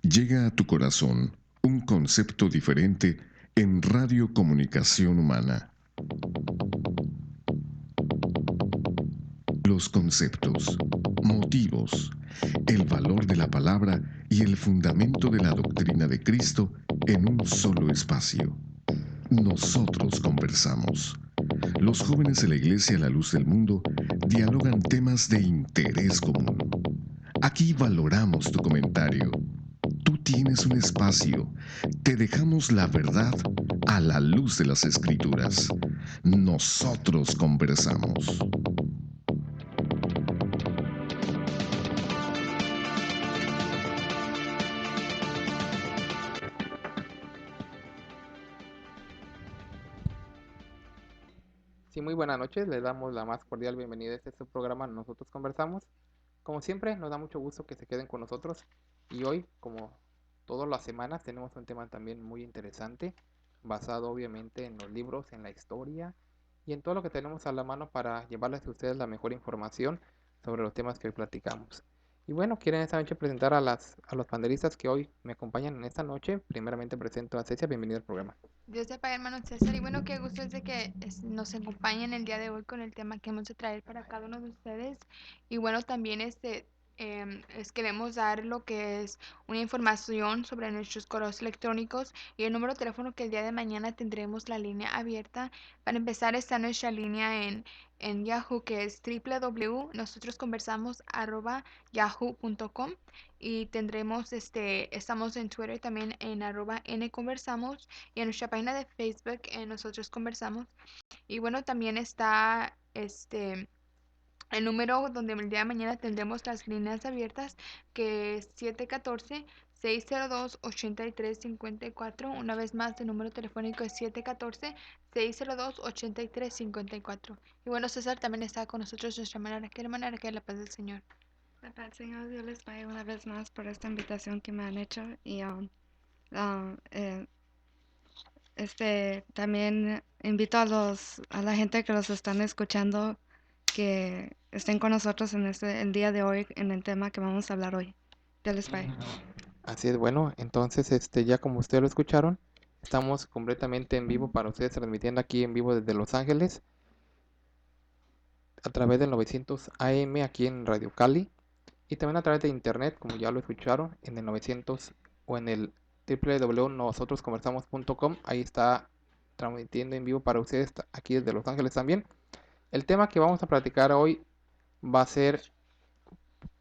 Llega a tu corazón un concepto diferente en Radio Comunicación Humana. Los conceptos, motivos, el valor de la palabra y el fundamento de la doctrina de Cristo en un solo espacio. Nosotros conversamos. Los jóvenes de la Iglesia La Luz del Mundo dialogan temas de interés común. Aquí valoramos tu comentario. Tú tienes un espacio. Te dejamos la verdad a la luz de las Escrituras. Nosotros conversamos. Sí, muy buenas noches, les damos la más cordial bienvenida a este su programa Nosotros Conversamos. Como siempre, nos da mucho gusto que se queden con nosotros y hoy, como todas las semanas, tenemos un tema también muy interesante, basado obviamente en los libros, en la historia y en todo lo que tenemos a la mano para llevarles a ustedes la mejor información sobre los temas que hoy platicamos. Y bueno, quieren esta noche presentar a los panelistas que hoy me acompañan en esta noche. Primeramente presento a Cecia, bienvenida al programa. Dios te pague, hermano César. Y bueno, qué gusto es de que nos acompañen el día de hoy con el tema que hemos de traer para cada uno de ustedes. Y bueno, también les queremos dar lo que es una información sobre nuestros correos electrónicos y el número de teléfono que el día de mañana tendremos la línea abierta. Para empezar, está nuestra línea en Yahoo, que es www.nosotros conversamos@yahoo.com. Y tendremos, estamos en Twitter también en @nconversamos y en nuestra página de Facebook nosotros conversamos. Y bueno, también está el número donde el día de mañana tendremos las líneas abiertas, que es 714-602-8354. Una vez más, el número telefónico es 714-602-8354. Y bueno, César también está con nosotros nuestra hermana Raquel, la paz del Señor. La paz, Señor, Dios les pague una vez más por esta invitación que me han hecho y eh, también invito a la gente que los están escuchando que estén con nosotros en el día de hoy en el tema que vamos a hablar hoy. Dios les pague. Así es, bueno, entonces ya como ustedes lo escucharon, estamos completamente en vivo para ustedes, transmitiendo aquí en vivo desde Los Ángeles a través del 900 AM aquí en Radio Cali y también a través de internet, como ya lo escucharon, en el 900 o en el www.nosotrosconversamos.com. Ahí está transmitiendo en vivo para ustedes aquí desde Los Ángeles también. El tema que vamos a platicar hoy va a ser,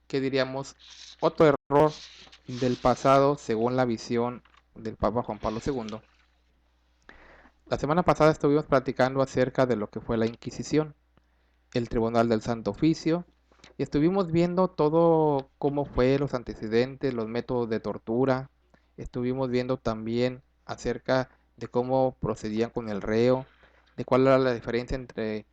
¿qué diríamos? Otro error del pasado según la visión del Papa Juan Pablo II. La semana pasada estuvimos platicando acerca de lo que fue la Inquisición, el Tribunal del Santo Oficio, y estuvimos viendo todo cómo fue los antecedentes, los métodos de tortura. Estuvimos viendo también acerca de cómo procedían con el reo, de cuál era la diferencia entre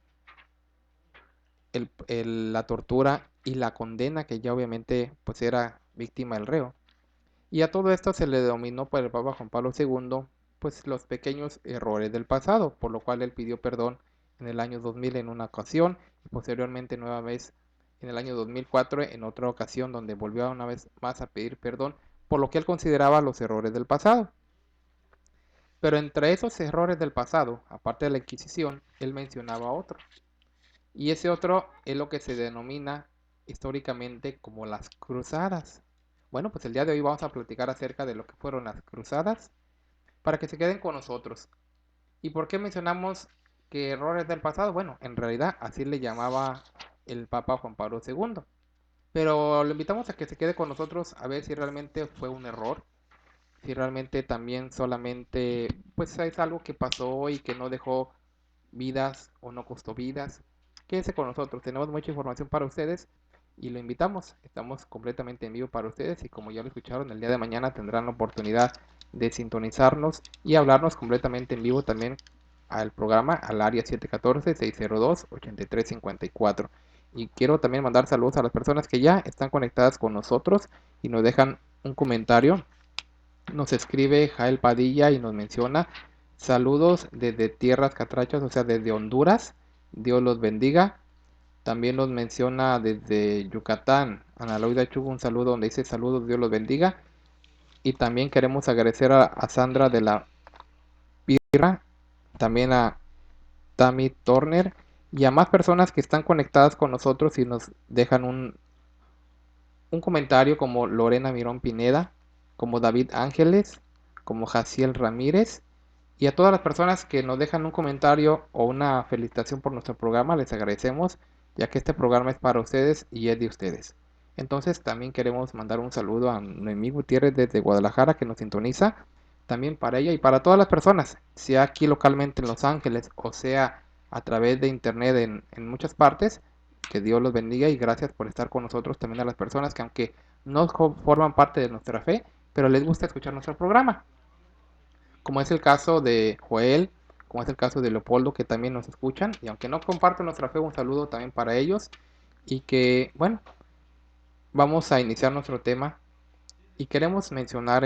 la tortura y la condena, que ya obviamente pues era víctima el reo. Y a todo esto se le denominó por el Papa Juan Pablo II pues los pequeños errores del pasado, por lo cual él pidió perdón en el año 2000 en una ocasión y posteriormente nueva vez en el año 2004 en otra ocasión donde volvió una vez más a pedir perdón por lo que él consideraba los errores del pasado. Pero entre esos errores del pasado, aparte de la Inquisición, él mencionaba otro. Y ese otro es lo que se denomina históricamente como las cruzadas. Bueno, pues el día de hoy vamos a platicar acerca de lo que fueron las cruzadas para que se queden con nosotros. ¿Y por qué mencionamos que errores del pasado? Bueno, en realidad así le llamaba el Papa Juan Pablo II. Pero lo invitamos a que se quede con nosotros a ver si realmente fue un error, si realmente también solamente pues es algo que pasó y que no dejó vidas o no costó vidas. Quédese con nosotros, tenemos mucha información para ustedes y lo invitamos. Estamos completamente en vivo para ustedes y como ya lo escucharon, el día de mañana tendrán la oportunidad de sintonizarnos y hablarnos completamente en vivo también al programa, al área 714-602-8354. Y quiero también mandar saludos a las personas que ya están conectadas con nosotros y nos dejan un comentario. Nos escribe Jael Padilla y nos menciona saludos desde tierras catrachas, o sea, desde Honduras. Dios los bendiga. También nos menciona desde Yucatán. Ana Loida Chugo, un saludo donde dice saludos, Dios los bendiga. Y también queremos agradecer a Sandra de la Pirra, también a Tammy Turner y a más personas que están conectadas con nosotros y nos dejan un comentario, como Lorena Mirón Pineda, como David Ángeles, como Jaciel Ramírez, y a todas las personas que nos dejan un comentario o una felicitación por nuestro programa. Les agradecemos, ya que este programa es para ustedes y es de ustedes. Entonces también queremos mandar un saludo a Noemí Gutiérrez desde Guadalajara, que nos sintoniza, también para ella y para todas las personas, sea aquí localmente en Los Ángeles o sea a través de internet en muchas partes. Que Dios los bendiga y gracias por estar con nosotros, también a las personas que, aunque no forman parte de nuestra fe, pero les gusta escuchar nuestro programa, como es el caso de Joel, como es el caso de Leopoldo, que también nos escuchan, y aunque no comparten nuestra fe, un saludo también para ellos. Y que, bueno, vamos a iniciar nuestro tema y queremos mencionar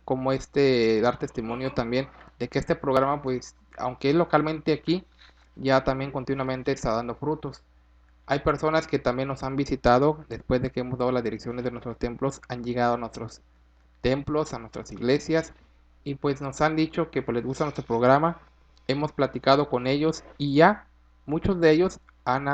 como dar testimonio también de que este programa, pues, aunque es localmente aquí, ya también continuamente está dando frutos. Hay personas que también nos han visitado después de que hemos dado las direcciones de nuestros templos, han llegado a nuestros templos, a nuestras iglesias, y pues nos han dicho que pues, les gusta nuestro programa. Hemos platicado con ellos y ya muchos de ellos han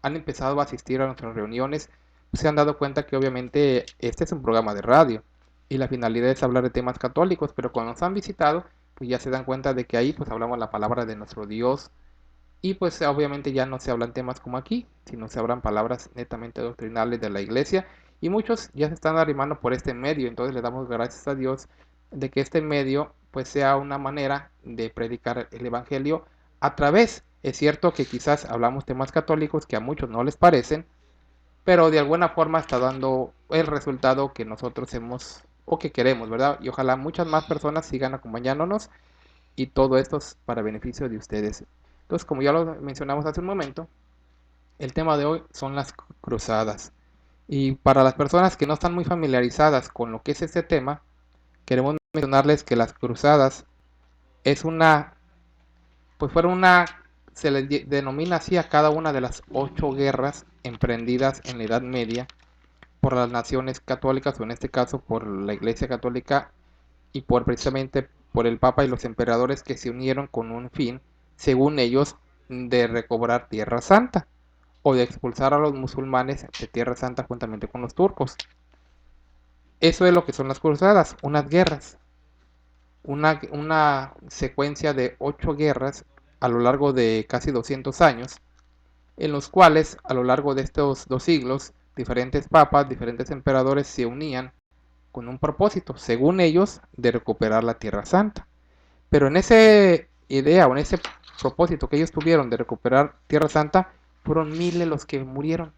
empezado a asistir a nuestras reuniones. Se han dado cuenta que obviamente este es un programa de radio y la finalidad es hablar de temas católicos, pero cuando nos han visitado, pues ya se dan cuenta de que ahí pues hablamos la palabra de nuestro Dios, y pues obviamente ya no se hablan temas como aquí, sino se hablan palabras netamente doctrinales de la iglesia. Y muchos ya se están arrimando por este medio. Entonces le damos gracias a Dios de que este medio pues sea una manera de predicar el evangelio a través. Es cierto que quizás hablamos temas católicos que a muchos no les parecen, pero de alguna forma está dando el resultado que nosotros hemos o que queremos, ¿verdad? Y ojalá muchas más personas sigan acompañándonos y todo esto es para beneficio de ustedes. Entonces, como ya lo mencionamos hace un momento, el tema de hoy son las cruzadas. Y para las personas que no están muy familiarizadas con lo que es este tema, queremos mencionarles que las cruzadas es pues fueron se les denomina así a cada una de las 8 guerras emprendidas en la Edad Media por las naciones católicas, o en este caso por la Iglesia Católica y precisamente por el Papa y los emperadores, que se unieron con un fin, según ellos, de recobrar Tierra Santa o de expulsar a los musulmanes de Tierra Santa juntamente con los turcos. Eso es lo que son las cruzadas, unas guerras, una secuencia de 8 guerras a lo largo de casi 200 años, en los cuales a lo largo de estos 2 siglos diferentes papas, diferentes emperadores se unían con un propósito, según ellos, de recuperar la Tierra Santa. Pero en esa idea o en ese propósito que ellos tuvieron de recuperar Tierra Santa, fueron miles los que murieron.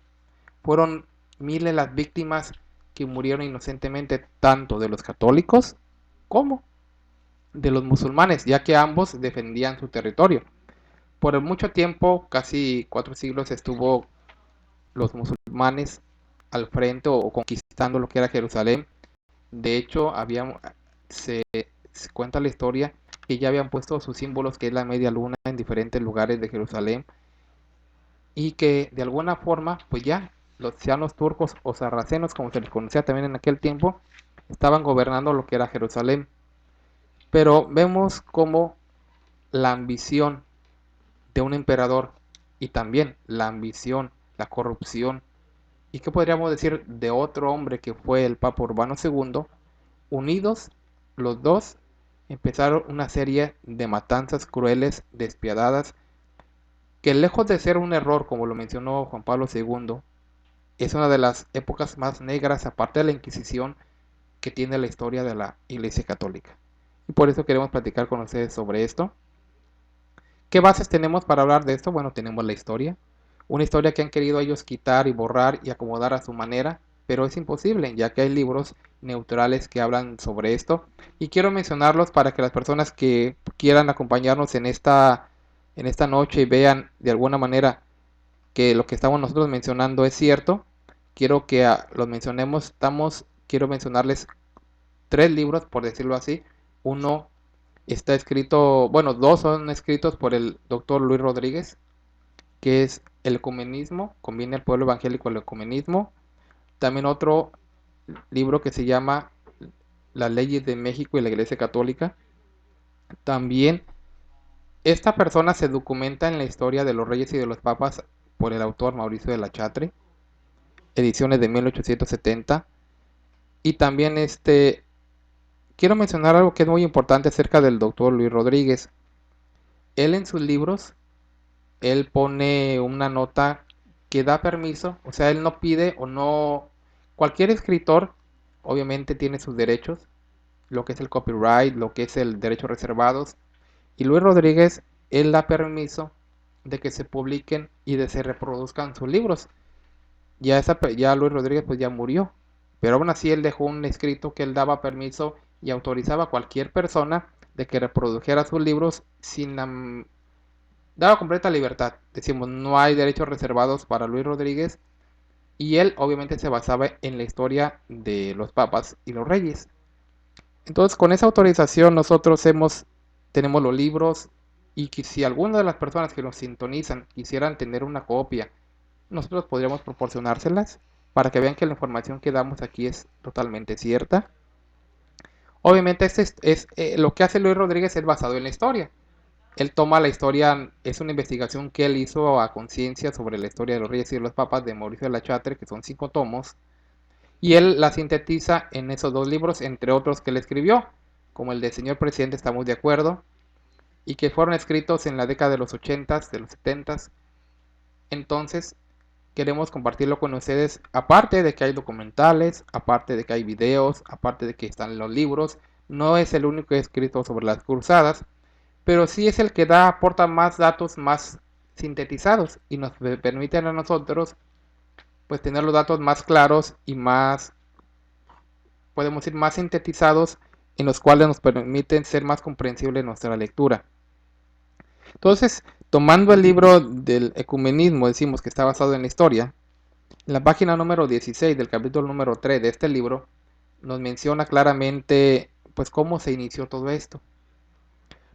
Fueron miles las víctimas que murieron inocentemente, tanto de los católicos como de los musulmanes, ya que ambos defendían su territorio. Por mucho tiempo, casi 4 siglos, estuvo los musulmanes al frente o conquistando lo que era Jerusalén. De hecho, se cuenta la historia que ya habían puesto sus símbolos, que es la media luna, en diferentes lugares de Jerusalén, y que de alguna forma, pues ya, sean los turcos o sarracenos, como se les conocía también en aquel tiempo, estaban gobernando lo que era Jerusalén. Pero vemos como la ambición de un emperador y también la ambición, la corrupción, y qué podríamos decir de otro hombre que fue el Papa Urbano II, unidos los dos, empezaron una serie de matanzas crueles, despiadadas, que lejos de ser un error, como lo mencionó Juan Pablo II, es una de las épocas más negras, aparte de la Inquisición, que tiene la historia de la Iglesia Católica. Y por eso queremos platicar con ustedes sobre esto. ¿Qué bases tenemos para hablar de esto? Bueno, tenemos la historia. Una historia que han querido ellos quitar y borrar y acomodar a su manera, pero es imposible, ya que hay libros neutrales que hablan sobre esto. Y quiero mencionarlos para que las personas que quieran acompañarnos en esta noche y vean de alguna manera que lo que estamos nosotros mencionando es cierto. Quiero que los mencionemos. Quiero mencionarles 3 libros, por decirlo así. Uno está escrito, bueno, 2 son escritos por el doctor Luis Rodríguez, que es El Ecumenismo, combina el pueblo evangélico al ecumenismo. También otro libro que se llama las leyes de México y la Iglesia Católica. También esta persona se documenta en la historia de los reyes y de los papas por el autor Mauricio de la Chatre, ediciones de 1870. Y también quiero mencionar algo que es muy importante acerca del doctor Luis Rodríguez. Él en sus libros, él pone una nota que da permiso, o sea, él no pide o no... Cualquier escritor obviamente tiene sus derechos, lo que es el copyright, lo que es el derecho reservados. Y Luis Rodríguez, él da permiso de que se publiquen y de se reproduzcan sus libros. Ya Luis Rodríguez pues ya murió, pero aún así él dejó un escrito que él daba permiso y autorizaba a cualquier persona de que reprodujera sus libros sin la... Daba completa libertad. Decimos, no hay derechos reservados para Luis Rodríguez y él obviamente se basaba en la historia de los papas y los reyes. Entonces, con esa autorización nosotros tenemos los libros y que si alguna de las personas que nos sintonizan quisieran tener una copia, nosotros podríamos proporcionárselas para que vean que la información que damos aquí es totalmente cierta. Obviamente lo que hace Luis Rodríguez es basado en la historia. Él toma la historia, es una investigación que él hizo a conciencia sobre la historia de los reyes y de los papas de Mauricio de la Chatre, que son 5 tomos, y él la sintetiza en esos 2 libros, entre otros que él escribió, como el de Señor Presidente, estamos de acuerdo, y que fueron escritos en la década de los 80s, de los 70s. Entonces, queremos compartirlo con ustedes, aparte de que hay documentales, aparte de que hay videos, aparte de que están los libros. No es el único escrito sobre las cruzadas, pero sí es el que aporta más datos más sintetizados y nos permiten a nosotros pues tener los datos más claros y más, podemos decir, más sintetizados, en los cuales nos permiten ser más comprensible nuestra lectura. Entonces, tomando el libro del ecumenismo, decimos que está basado en la historia. En la página número 16 del capítulo número 3 de este libro nos menciona claramente pues cómo se inició todo esto.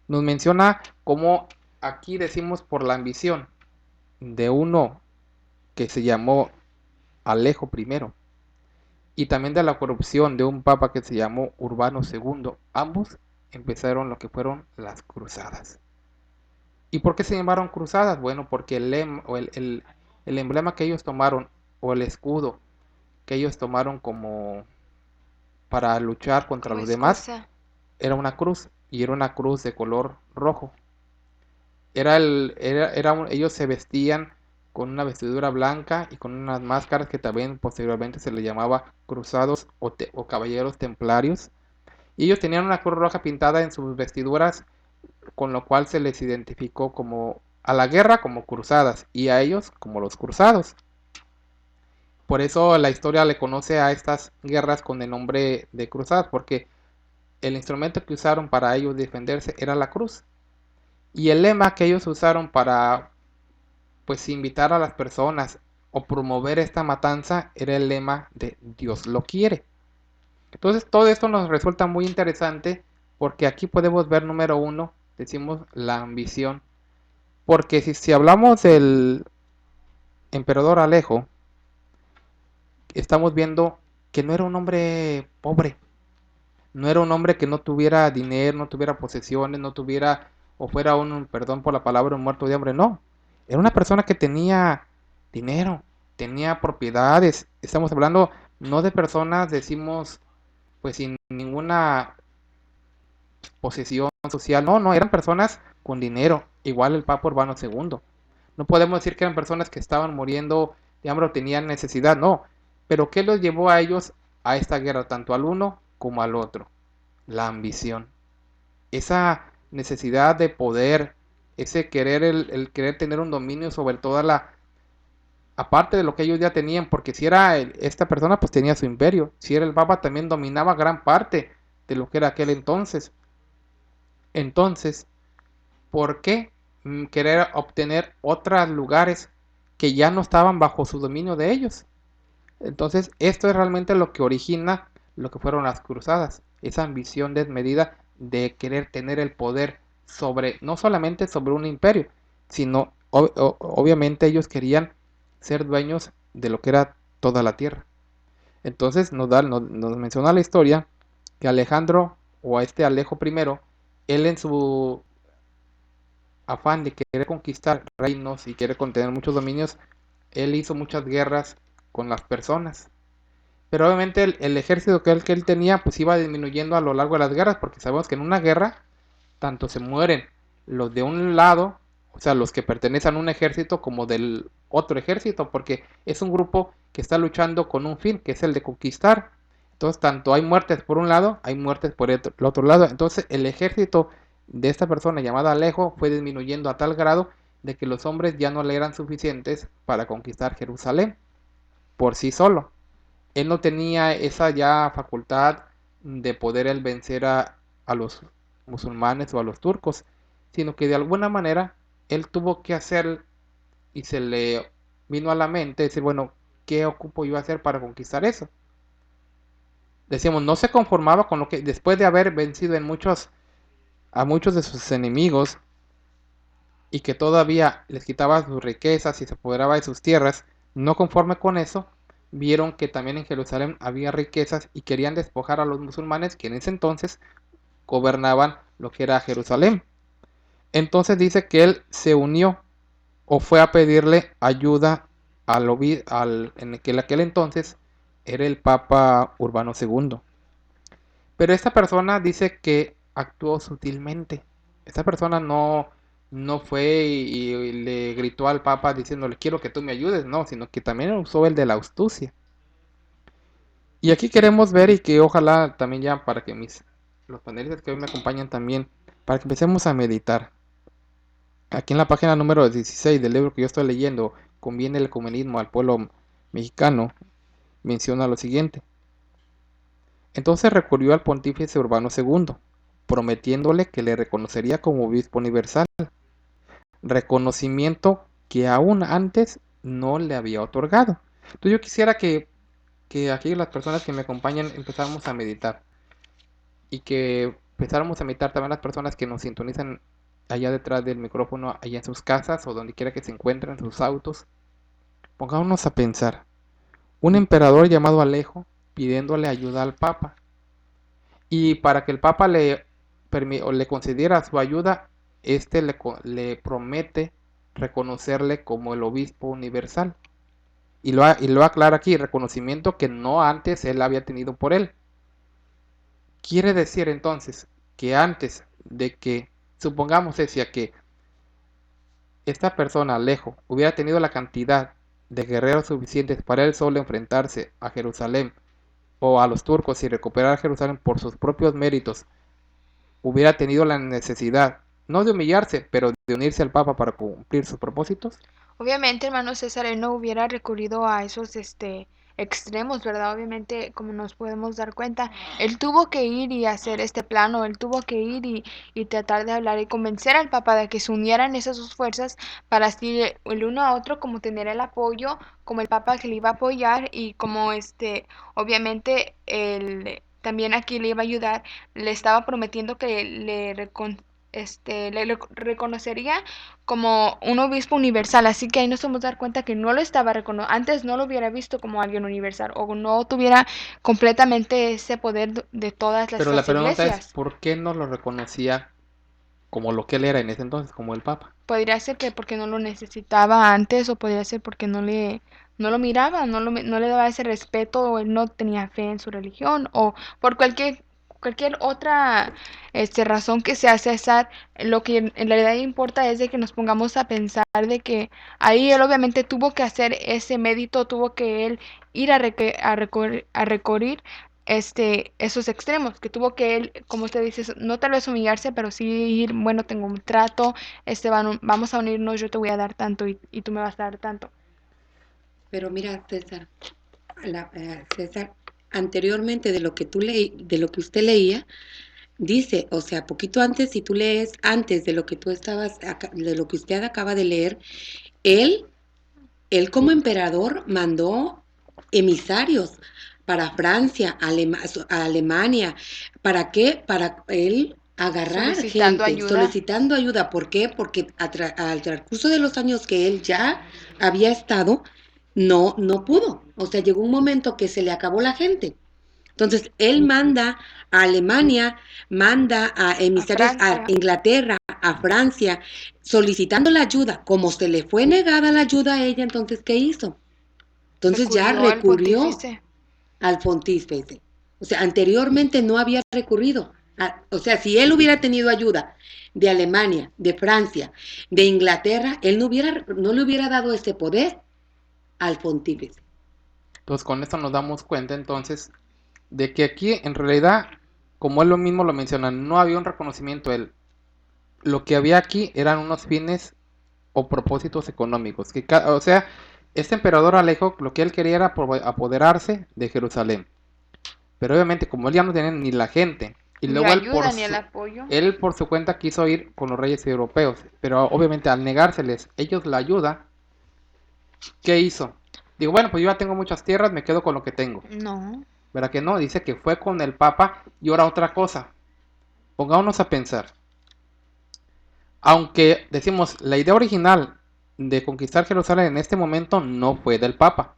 Nos menciona cómo aquí decimos por la ambición de uno que se llamó Alejo I y también de la corrupción de un papa que se llamó Urbano II. Ambos empezaron lo que fueron las cruzadas. ¿Y por qué se llamaron cruzadas? Bueno, porque el emblema que ellos tomaron o el escudo que ellos tomaron como para luchar contra Como los demás excusa. era una cruz y era una cruz de color rojo. Ellos se vestían con una vestidura blanca y con unas máscaras que también posteriormente se les llamaba cruzados o caballeros templarios. Y ellos tenían una cruz roja pintada en sus vestiduras, con lo cual se les identificó como a la guerra como cruzadas y a ellos como los cruzados. Por eso la historia le conoce a estas guerras con el nombre de cruzadas, porque el instrumento que usaron para ellos defenderse era la cruz. Y el lema que ellos usaron para pues invitar a las personas o promover esta matanza era el lema de Dios lo quiere. Entonces todo esto nos resulta muy interesante porque aquí podemos ver número 1, decimos la ambición. Porque si hablamos del emperador Alejo, estamos viendo que no era un hombre pobre, no era un hombre que no tuviera dinero, no tuviera posesiones, no tuviera, o fuera perdón por la palabra, un muerto de hambre, no. Era una persona que tenía dinero, tenía propiedades. Estamos hablando no de personas, decimos, pues sin ninguna posesión social. No, no, eran personas con dinero, igual el Papa Urbano II. No podemos decir que eran personas que estaban muriendo de hambre o tenían necesidad, no. Pero ¿qué los llevó a ellos a esta guerra, tanto al uno como al otro? La ambición. Esa necesidad de poder, ese querer, el querer tener un dominio sobre toda la... Aparte de lo que ellos ya tenían, porque si era esta persona, pues tenía su imperio. Si era el Papa, también dominaba gran parte de lo que era aquel entonces. Entonces, ¿por qué querer obtener otros lugares que ya no estaban bajo su dominio de ellos? Entonces, esto es realmente lo que origina lo que fueron las cruzadas, esa ambición desmedida de querer tener el poder sobre, no solamente sobre un imperio, sino obviamente ellos querían ser dueños de lo que era toda la tierra. Entonces nos menciona la historia que Alejandro o a este Alejo primero, él en su afán de querer conquistar reinos y querer contener muchos dominios, él hizo muchas guerras con las personas. Pero obviamente el ejército que él tenía pues iba disminuyendo a lo largo de las guerras, porque sabemos que en una guerra tanto se mueren los de un lado, o sea, los que pertenecen a un ejército, como del otro ejército, porque es un grupo que está luchando con un fin, que es el de conquistar. Entonces, tanto hay muertes por un lado, hay muertes por el otro lado. Entonces, el ejército de esta persona llamada Alejo fue disminuyendo a tal grado de que los hombres ya no le eran suficientes para conquistar Jerusalén por sí solo. Él no tenía esa ya facultad de poder él vencer a los musulmanes o a los turcos, sino que de alguna manera él tuvo que hacer y se le vino a la mente decir, bueno, ¿qué ocupo yo hacer para conquistar eso? Decíamos, no se conformaba con lo que después de haber vencido a muchos de sus enemigos y que todavía les quitaba sus riquezas y se apoderaba de sus tierras, no conforme con eso, vieron que también en Jerusalén había riquezas y querían despojar a los musulmanes que en ese entonces gobernaban lo que era Jerusalén. Entonces dice que él se unió o fue a pedirle ayuda en aquel entonces era el Papa Urbano II. Pero esta persona dice que actuó sutilmente. Esta persona no fue y le gritó al Papa diciéndole quiero que tú me ayudes, no, sino que también usó el de la astucia. Y aquí queremos ver y que ojalá también ya para que los panelistas que hoy me acompañan también, para que empecemos a meditar. Aquí en la página número 16 del libro que yo estoy leyendo, Conviene el ecumenismo al pueblo mexicano, menciona lo siguiente. Entonces recurrió al pontífice Urbano II, prometiéndole que le reconocería como obispo universal, reconocimiento que aún antes no le había otorgado. Entonces yo quisiera que aquí las personas que me acompañan empezáramos a meditar y que empezáramos a meditar también las personas que nos sintonizan allá detrás del micrófono, allá en sus casas o donde quiera que se encuentren, en sus autos. Pongámonos a pensar. Un emperador llamado Alejo pidiéndole ayuda al Papa. Y para que el Papa le concediera su ayuda, este le promete reconocerle como el obispo universal. Y lo aclara aquí, reconocimiento que no antes él había tenido por él. Quiere decir entonces que antes de que, supongamos decía que esta persona, Alejo, hubiera tenido la cantidad de guerreros suficientes para él solo enfrentarse a Jerusalén o a los turcos y recuperar Jerusalén por sus propios méritos, hubiera tenido la necesidad, no de humillarse, pero de unirse al Papa para cumplir sus propósitos. Obviamente, hermano César, él no hubiera recurrido a esos extremos, ¿verdad? Obviamente, como nos podemos dar cuenta, él tuvo que ir y hacer este plano, él tuvo que ir y tratar de hablar y convencer al Papa de que se unieran esas dos fuerzas para así el uno a otro como tener el apoyo, como el Papa que le iba a apoyar y como obviamente también aquí le iba a ayudar, le estaba prometiendo que le reconocería como un obispo universal, así que ahí nos podemos dar cuenta que no lo estaba reconociendo, antes no lo hubiera visto como alguien universal o no tuviera completamente ese poder de todas Pero la las pregunta es, iglesias. ¿por qué no lo reconocía como lo que él era en ese entonces, como el Papa? Podría ser que porque no lo necesitaba antes o podría ser porque no lo miraba, no le daba ese respeto o él no tenía fe en su religión o por cualquier otra razón que sea César, lo que en realidad importa es de que nos pongamos a pensar de que ahí él obviamente tuvo que hacer ese mérito, tuvo que él ir a recorrer esos extremos, que tuvo que él, como usted dice, no tal vez humillarse, pero sí ir, bueno, tengo un trato, vamos a unirnos, yo te voy a dar tanto y tú me vas a dar tanto. Pero mira, César, César, anteriormente de lo que de lo que usted leía, dice, o sea, poquito antes, si tú lees antes de lo que de lo que usted acaba de leer, él, él como emperador mandó emisarios para Francia, a Alemania. ¿Para qué? Para él agarrar Solicitando gente, ayuda. solicitando ayuda. ¿Por qué? Porque al transcurso de los años que él ya había estado, no pudo. O sea, llegó un momento que se le acabó la gente. Entonces, él manda a Alemania, manda a emisarios a Francia. Inglaterra, a Francia, solicitando la ayuda. Como se le fue negada la ayuda a ella, entonces, ¿qué hizo? Entonces ya Recurrió al recurrió pontífice. al pontífice. O sea, anteriormente no había recurrido. O sea, si él hubiera tenido ayuda de Alemania, de Francia, de Inglaterra, él no le hubiera dado ese poder al pontífice. Entonces con esto nos damos cuenta entonces de que aquí en realidad, como él lo mismo lo menciona, no había un reconocimiento. Lo que había aquí eran unos fines o propósitos económicos. O sea, este emperador Alejo lo que él quería era apoderarse de Jerusalén. Pero obviamente como él ya no tenía ni la gente, y Ni luego ayuda ni el apoyo. él por su cuenta quiso ir con los reyes europeos, pero obviamente al negárseles ellos la ayuda, ¿qué hizo? Digo, bueno, pues yo ya tengo muchas tierras, me quedo con lo que tengo. No. ¿Verdad que no? Dice que fue con el Papa. Y ahora otra cosa, pongámonos a pensar. Aunque decimos, la idea original de conquistar Jerusalén en este momento no fue del Papa,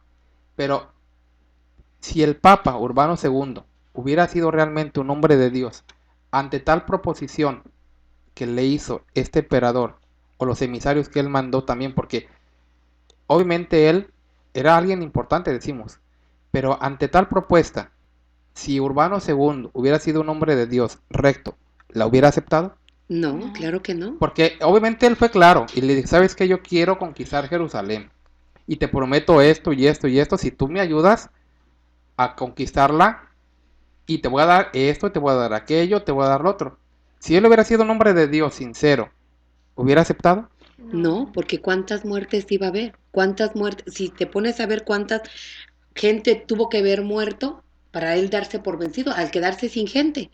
pero si el Papa Urbano II hubiera sido realmente un hombre de Dios, ante tal proposición que le hizo este emperador, o los emisarios que él mandó también, porque obviamente él era alguien importante, decimos, pero ante tal propuesta, si Urbano II hubiera sido un hombre de Dios recto, ¿la hubiera aceptado? No, No. claro que no. Porque obviamente él fue claro y le dijo, ¿sabes qué? Yo quiero conquistar Jerusalén y te prometo esto y esto y esto si tú me ayudas a conquistarla y te voy a dar esto, te voy a dar aquello, te voy a dar lo otro. Si él hubiera sido un hombre de Dios sincero, ¿hubiera aceptado? No, porque cuántas muertes iba a haber, cuántas muertes, si te pones a ver cuántas gente tuvo que haber muerto para él darse por vencido, al quedarse sin gente.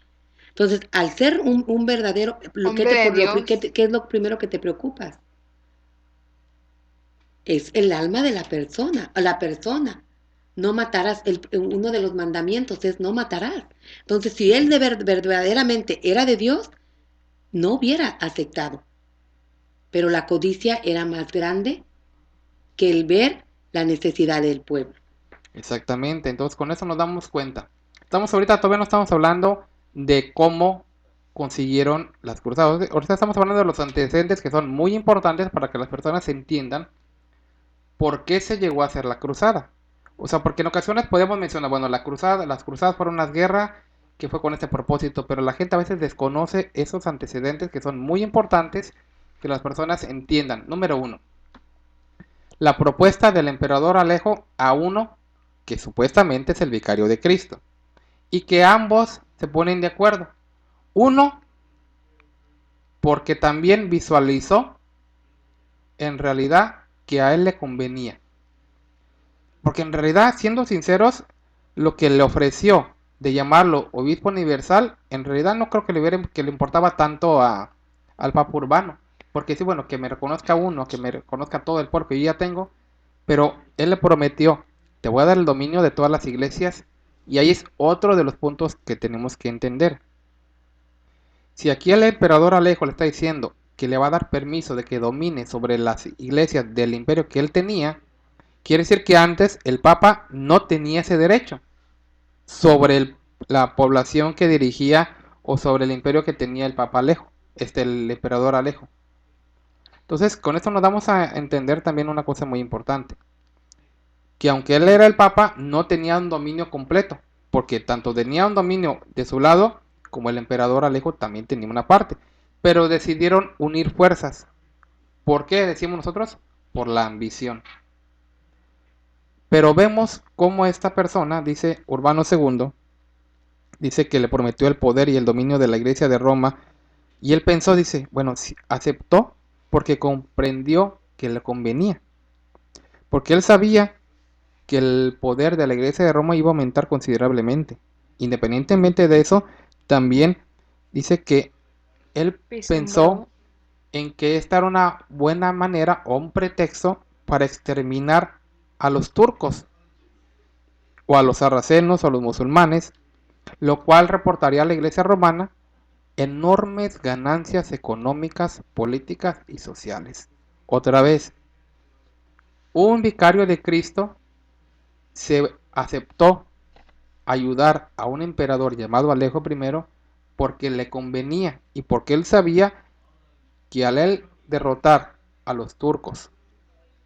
Entonces, al ser un verdadero, Hombre de Dios. ¿qué es lo primero que te preocupas? Es el alma de la persona, a la persona. No matarás, uno de los mandamientos es no matarás. Entonces, si él verdaderamente era de Dios, no hubiera aceptado. Pero la codicia era más grande que el ver la necesidad del pueblo. Exactamente, entonces con eso nos damos cuenta. Todavía no estamos hablando de cómo consiguieron las cruzadas. Ahorita estamos hablando de los antecedentes que son muy importantes para que las personas entiendan por qué se llegó a hacer la cruzada. O sea, porque en ocasiones podemos mencionar, bueno, las cruzadas fueron unas guerras que fue con este propósito, pero la gente a veces desconoce esos antecedentes que son muy importantes que las personas entiendan. Número 1, la propuesta del emperador Alejo a uno que supuestamente es el vicario de Cristo, y que ambos se ponen de acuerdo. Uno, porque también visualizó en realidad que a él le convenía. Porque en realidad, siendo sinceros, lo que le ofreció de llamarlo obispo universal, en realidad no creo que le importaba tanto al Papa Urbano. Porque sí, bueno, que me reconozca uno, que me reconozca todo el pueblo que yo ya tengo, pero él le prometió, te voy a dar el dominio de todas las iglesias, y ahí es otro de los puntos que tenemos que entender. Si aquí el emperador Alejo le está diciendo que le va a dar permiso de que domine sobre las iglesias del imperio que él tenía, quiere decir que antes el Papa no tenía ese derecho sobre la población que dirigía o sobre el imperio que tenía el Papa Alejo, el emperador Alejo. Entonces, con esto nos damos a entender también una cosa muy importante, que aunque él era el Papa, no tenía un dominio completo, porque tanto tenía un dominio de su lado, como el emperador Alejo también tenía una parte, pero decidieron unir fuerzas. ¿Por qué decimos nosotros? Por la ambición. Pero vemos cómo esta persona, dice Urbano II, dice que le prometió el poder y el dominio de la iglesia de Roma, y él pensó, dice, bueno, aceptó porque comprendió que le convenía, porque él sabía que el poder de la iglesia de Roma iba a aumentar considerablemente. Independientemente de eso, también dice que él pensó en que esta era una buena manera o un pretexto para exterminar a los turcos o a los sarracenos o a los musulmanes, lo cual reportaría a la iglesia romana enormes ganancias económicas, políticas y sociales. Otra vez, un vicario de Cristo se aceptó ayudar a un emperador llamado Alejo I porque le convenía y porque él sabía que al él derrotar a los turcos,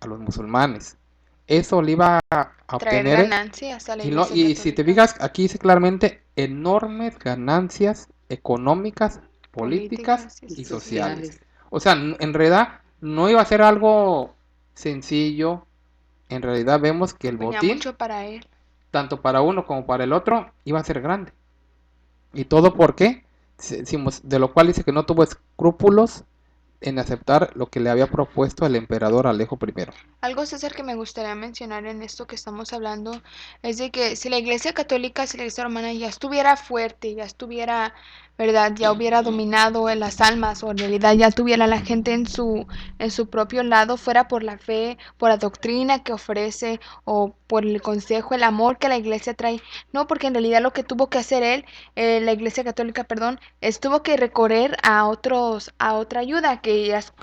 a los musulmanes, eso le iba a Traer obtener, ganancias a la y, no, Iglesia y si te Católica, fijas, aquí dice claramente enormes ganancias económicas, políticas políticas y y sociales. sociales. O sea, en realidad no iba a ser algo sencillo. En realidad vemos que el Ponía botín, mucho para él. tanto para uno como para el otro, iba a ser grande. ¿Y todo por qué? De lo cual dice que no tuvo escrúpulos en aceptar lo que le había propuesto el emperador Alejo I. Algo, César, que me gustaría mencionar en esto que estamos hablando es de que si la Iglesia Católica, si la Iglesia Romana ya estuviera fuerte, ya estuviera, ¿verdad? Ya hubiera dominado en las almas o en realidad ya tuviera la gente en su propio lado, fuera por la fe, por la doctrina que ofrece o por el consejo, el amor que la Iglesia trae. No, porque en realidad lo que tuvo que hacer él, la Iglesia Católica, perdón, es tuvo que recorrer a otra ayuda, que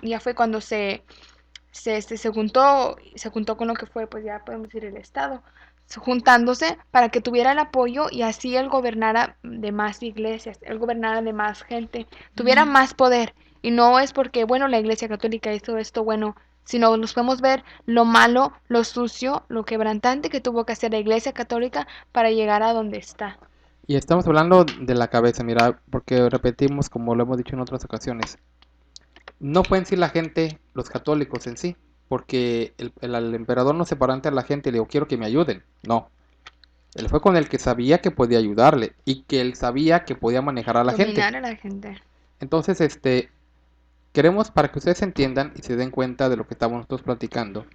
ya fue cuando se juntó con lo que fue, pues ya podemos decir el Estado, juntándose para que tuviera el apoyo y así él gobernara de más iglesias, él gobernara de más gente, tuviera más poder. Y no es porque, bueno, la Iglesia Católica hizo esto bueno, sino nos podemos ver lo malo, lo sucio, lo quebrantante que tuvo que hacer la Iglesia Católica para llegar a donde está. Y estamos hablando de la cabeza, mira, porque repetimos, como lo hemos dicho en otras ocasiones, no fue en sí la gente, los católicos en sí, porque el emperador no se paró ante la gente y le dijo, quiero que me ayuden. No, él fue con el que sabía que podía ayudarle y que él sabía que podía manejar a la gente. Dominar a la gente. Entonces, queremos para que ustedes entiendan y se den cuenta de lo que estamos nosotros platicando.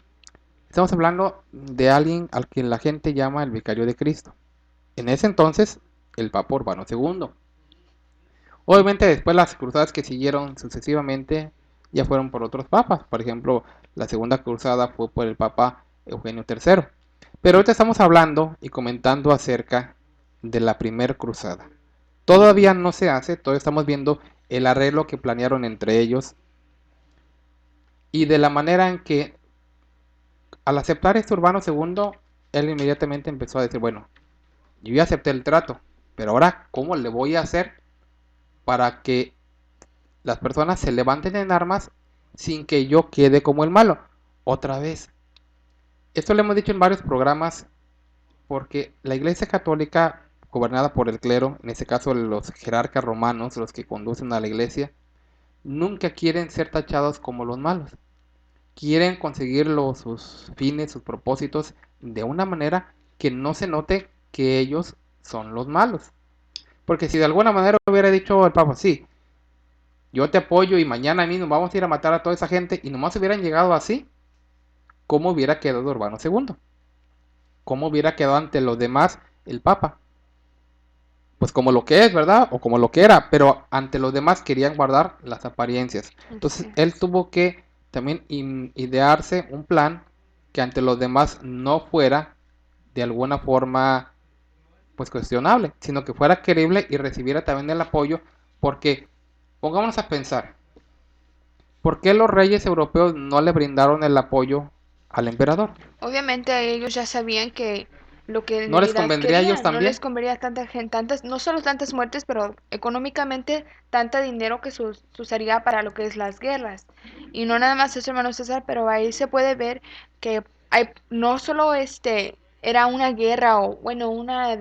Estamos hablando de alguien al que la gente llama el vicario de Cristo. En ese entonces, el Papa Urbano II. Obviamente después las cruzadas que siguieron sucesivamente ya fueron por otros papas. Por ejemplo, la segunda cruzada fue por el Papa Eugenio III. Pero ahorita estamos hablando y comentando acerca de la primera cruzada. Todavía no se hace, todavía estamos viendo el arreglo que planearon entre ellos y de la manera en que al aceptar este Urbano II, él inmediatamente empezó a decir, bueno, yo ya acepté el trato, pero ahora, ¿cómo le voy a hacer para que las personas se levanten en armas sin que yo quede como el malo? Otra vez, esto lo hemos dicho en varios programas porque la Iglesia Católica, gobernada por el clero, en este caso los jerarcas romanos, los que conducen a la Iglesia, nunca quieren ser tachados como los malos. Quieren conseguir sus fines, sus propósitos de una manera que no se note que ellos son los malos. Porque si de alguna manera hubiera dicho el Papa, sí, yo te apoyo y mañana mismo vamos a ir a matar a toda esa gente y nomás hubieran llegado así, ¿cómo hubiera quedado Urbano II? ¿Cómo hubiera quedado ante los demás el Papa? Pues como lo que es, ¿verdad? O como lo que era, pero ante los demás querían guardar las apariencias. Entonces él tuvo que también idearse un plan que ante los demás no fuera de alguna forma pues cuestionable, sino que fuera creíble y recibiera también el apoyo, porque pongámonos a pensar, ¿por qué los reyes europeos no le brindaron el apoyo al emperador? Obviamente ellos ya sabían que lo que en ¿No les realidad convendría a ellos querían, no les también? convenía tanta gente, no solo tantas muertes, pero económicamente tanta dinero que se usaría para lo que es las guerras. Y no nada más eso, hermano César, pero ahí se puede ver que hay, no solo era una guerra o bueno, una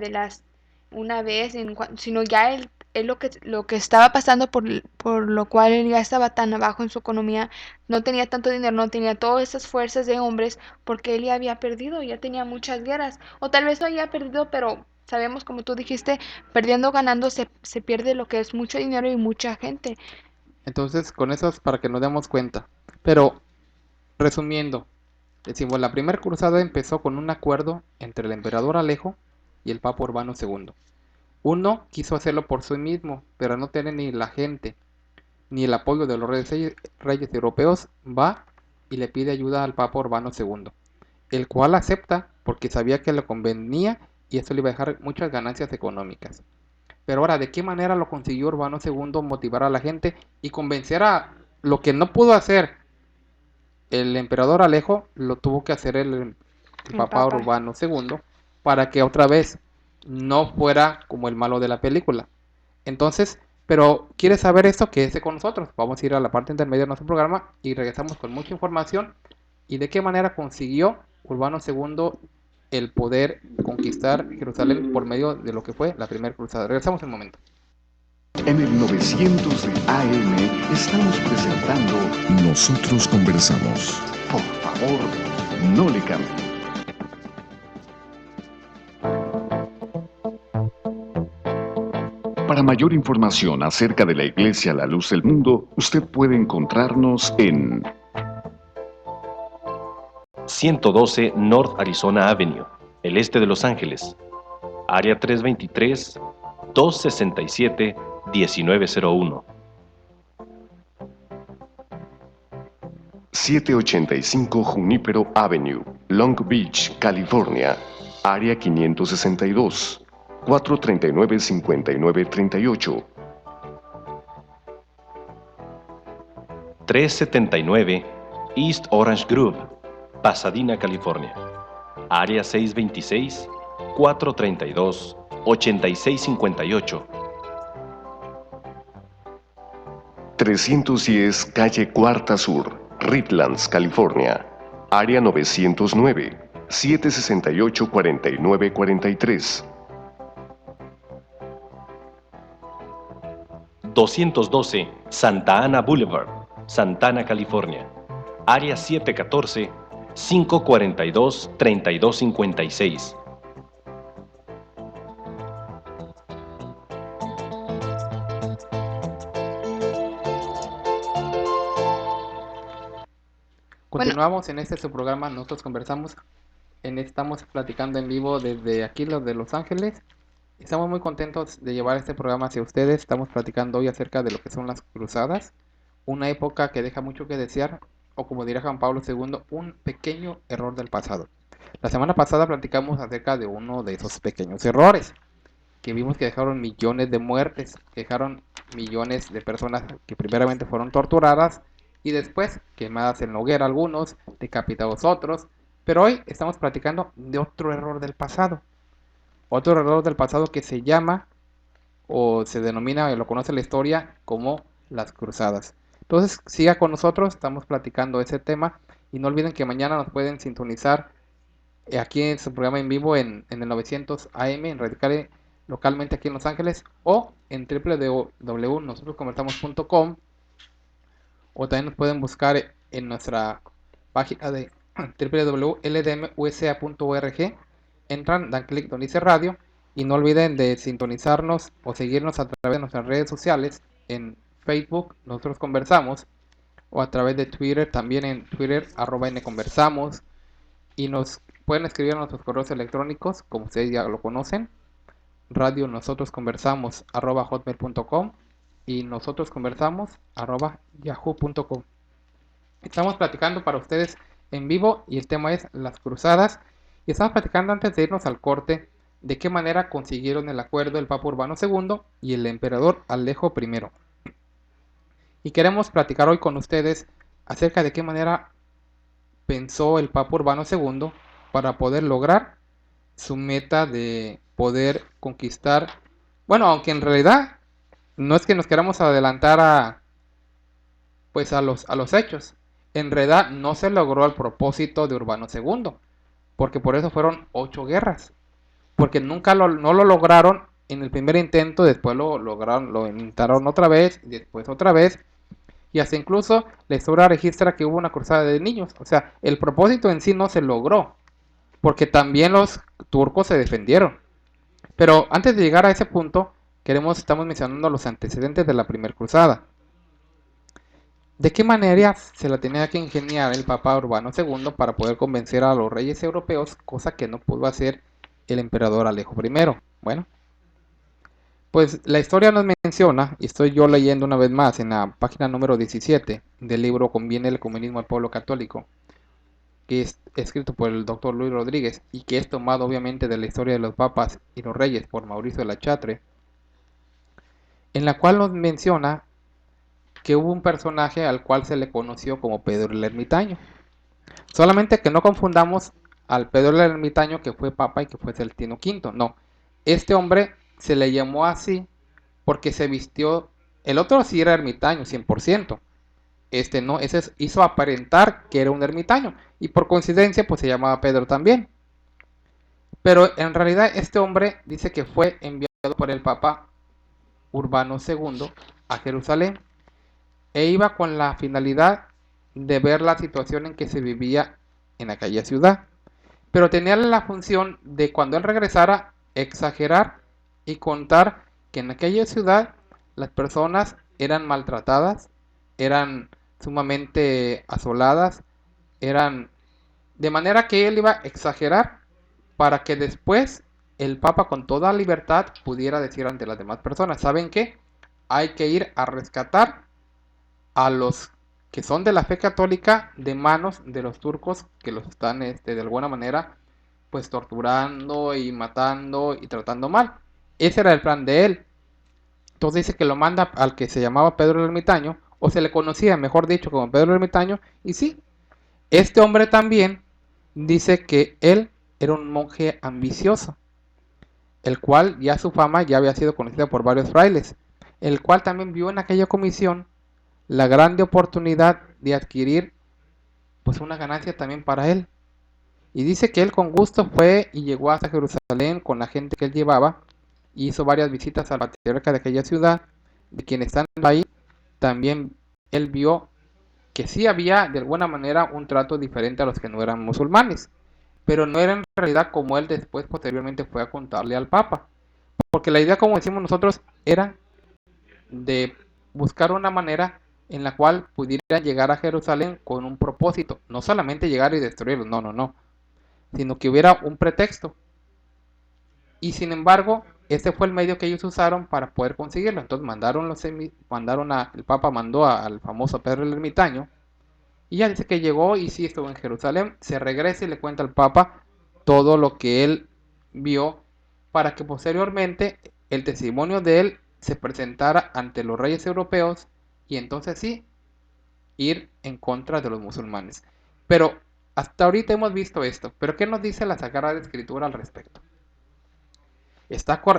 vez, sino ya él lo que estaba pasando por lo cual él ya estaba tan abajo en su economía, no tenía tanto dinero, no tenía todas esas fuerzas de hombres porque él ya había perdido, ya tenía muchas guerras. O tal vez no haya perdido, pero sabemos, como tú dijiste, perdiendo o ganando se pierde lo que es mucho dinero y mucha gente. Entonces, con eso es para que nos demos cuenta. Pero, resumiendo, decimos, la primera cruzada empezó con un acuerdo entre el emperador Alejo y el Papa Urbano II. Uno quiso hacerlo por sí mismo, pero no tiene ni la gente, ni el apoyo de los reyes europeos, va y le pide ayuda al Papa Urbano II, el cual acepta porque sabía que le convenía y esto le iba a dejar muchas ganancias económicas. Pero ahora, ¿de qué manera lo consiguió Urbano II motivar a la gente y convencer a lo que no pudo hacer el emperador Alejo? Lo tuvo que hacer el El Papa Papa. Urbano II para que otra vez no fuera como el malo de la película. Entonces, pero ¿quieres saber esto? Quédese con nosotros. Vamos a ir a la parte intermedia de nuestro programa y regresamos con mucha información y de qué manera consiguió Urbano II el poder conquistar Jerusalén por medio de lo que fue la primera cruzada. Regresamos en un momento. En el 900 de AM estamos presentando Nosotros Conversamos. Por favor, no le cambie. Para mayor información acerca de la Iglesia La Luz del Mundo, usted puede encontrarnos en 112 North Arizona Avenue, el este de Los Ángeles, área 323-267-1901. 785 Junípero Avenue, Long Beach, California, área 562, 439-5938. 379 East Orange Grove, Pasadena, California, área 626-432-8658. 310 Calle Cuarta Sur, Redlands, California, área 909, 768-4943. 212 Santa Ana Boulevard, Santana, California, área 714-542-3256. Continuamos en este su programa, nosotros conversamos, estamos platicando en vivo desde aquí, los de Los Ángeles. Estamos muy contentos de llevar este programa hacia ustedes. Estamos platicando hoy acerca de lo que son las cruzadas, una época que deja mucho que desear, o como diría Juan Pablo II, un pequeño error del pasado. La semana pasada platicamos acerca de uno de esos pequeños errores, que vimos que dejaron millones de muertes, que dejaron millones de personas que primeramente fueron torturadas y después quemadas en la hoguera algunos, decapitados otros. Pero hoy estamos platicando de otro error del pasado. Otro error del pasado que se llama o se denomina, o lo conoce la historia como las cruzadas. Entonces siga con nosotros, estamos platicando ese tema y no olviden que mañana nos pueden sintonizar aquí en su programa en vivo en el 900 AM en Radical localmente aquí en Los Ángeles o en www.nosotrosconversamos.com, o también nos pueden buscar en nuestra página de www.ldmusa.org. Entran, dan clic donde dice radio y no olviden de sintonizarnos o seguirnos a través de nuestras redes sociales en Facebook, Nosotros Conversamos, o a través de Twitter, también en Twitter, @nconversamos, y nos pueden escribir a nuestros correos electrónicos, como ustedes ya lo conocen, radio nosotros conversamos @hotmail.com y nosotros conversamos @yahoo.com. Estamos platicando para ustedes en vivo y el tema es las cruzadas, y estamos platicando antes de irnos al corte de qué manera consiguieron el acuerdo el Papa Urbano II y el emperador Alejo I. Y queremos platicar hoy con ustedes acerca de qué manera pensó el Papa Urbano II para poder lograr su meta de poder conquistar, bueno, aunque en realidad no es que nos queramos adelantar a los hechos. En realidad no se logró el propósito de Urbano II, porque por eso fueron 8 guerras, porque nunca no lo lograron en el primer intento, después lo lograron, lo intentaron otra vez, y después otra vez, y hasta incluso la historia registra que hubo una cruzada de niños. O sea, el propósito en sí no se logró, porque también los turcos se defendieron. Pero antes de llegar a ese punto, estamos mencionando los antecedentes de la primera cruzada. ¿De qué manera se la tenía que ingeniar el Papa Urbano II para poder convencer a los reyes europeos, cosa que no pudo hacer el emperador Alejo I? Bueno, pues la historia nos menciona, y estoy yo leyendo una vez más en la página número 17 del libro Conviene el comunismo al pueblo católico, que es escrito por el doctor Luis Rodríguez y que es tomado obviamente de la historia de los papas y los reyes por Mauricio de la Chatre, en la cual nos menciona que hubo un personaje al cual se le conoció como Pedro el Ermitaño. Solamente que no confundamos al Pedro el Ermitaño que fue papa y que fue Celestino V, no. Este hombre se le llamó así porque se vistió, el otro sí era ermitaño, 100%. Este no, ese hizo aparentar que era un ermitaño y por coincidencia pues se llamaba Pedro también. Pero en realidad este hombre dice que fue enviado por el Papa Urbano II a Jerusalén e iba con la finalidad de ver la situación en que se vivía en aquella ciudad. Pero tenía la función de cuando él regresara exagerar y contar que en aquella ciudad las personas eran maltratadas, eran sumamente asoladas, eran de manera que él iba a exagerar para que después el Papa con toda libertad pudiera decir ante las demás personas, ¿saben qué? Hay que ir a rescatar a los que son de la fe católica de manos de los turcos que los están de alguna manera pues torturando y matando y tratando mal. Ese era el plan de él. Entonces dice que lo manda al que se llamaba Pedro el Ermitaño, o se le conocía, mejor dicho, como Pedro el Ermitaño, y sí, este hombre también dice que él era un monje ambicioso, el cual ya su fama ya había sido conocida por varios frailes, el cual también vio en aquella comisión la grande oportunidad de adquirir pues una ganancia también para él. Y dice que él con gusto fue y llegó hasta Jerusalén con la gente que él llevaba, y hizo varias visitas a la patriarca de aquella ciudad, de quienes están ahí, también él vio que sí había de alguna manera un trato diferente a los que no eran musulmanes, pero no era en realidad como él después posteriormente fue a contarle al Papa, porque la idea, como decimos nosotros, era de buscar una manera en la cual pudieran llegar a Jerusalén con un propósito, no solamente llegar y destruirlos, no, sino que hubiera un pretexto. Y sin embargo, ese fue el medio que ellos usaron para poder conseguirlo. Entonces el Papa mandó al famoso Pedro el Ermitaño, y ya dice que llegó y sí estuvo en Jerusalén, se regresa y le cuenta al Papa todo lo que él vio, para que posteriormente el testimonio de él se presentara ante los reyes europeos y entonces sí ir en contra de los musulmanes. Pero hasta ahorita hemos visto esto, pero ¿qué nos dice la Sagrada Escritura al respecto?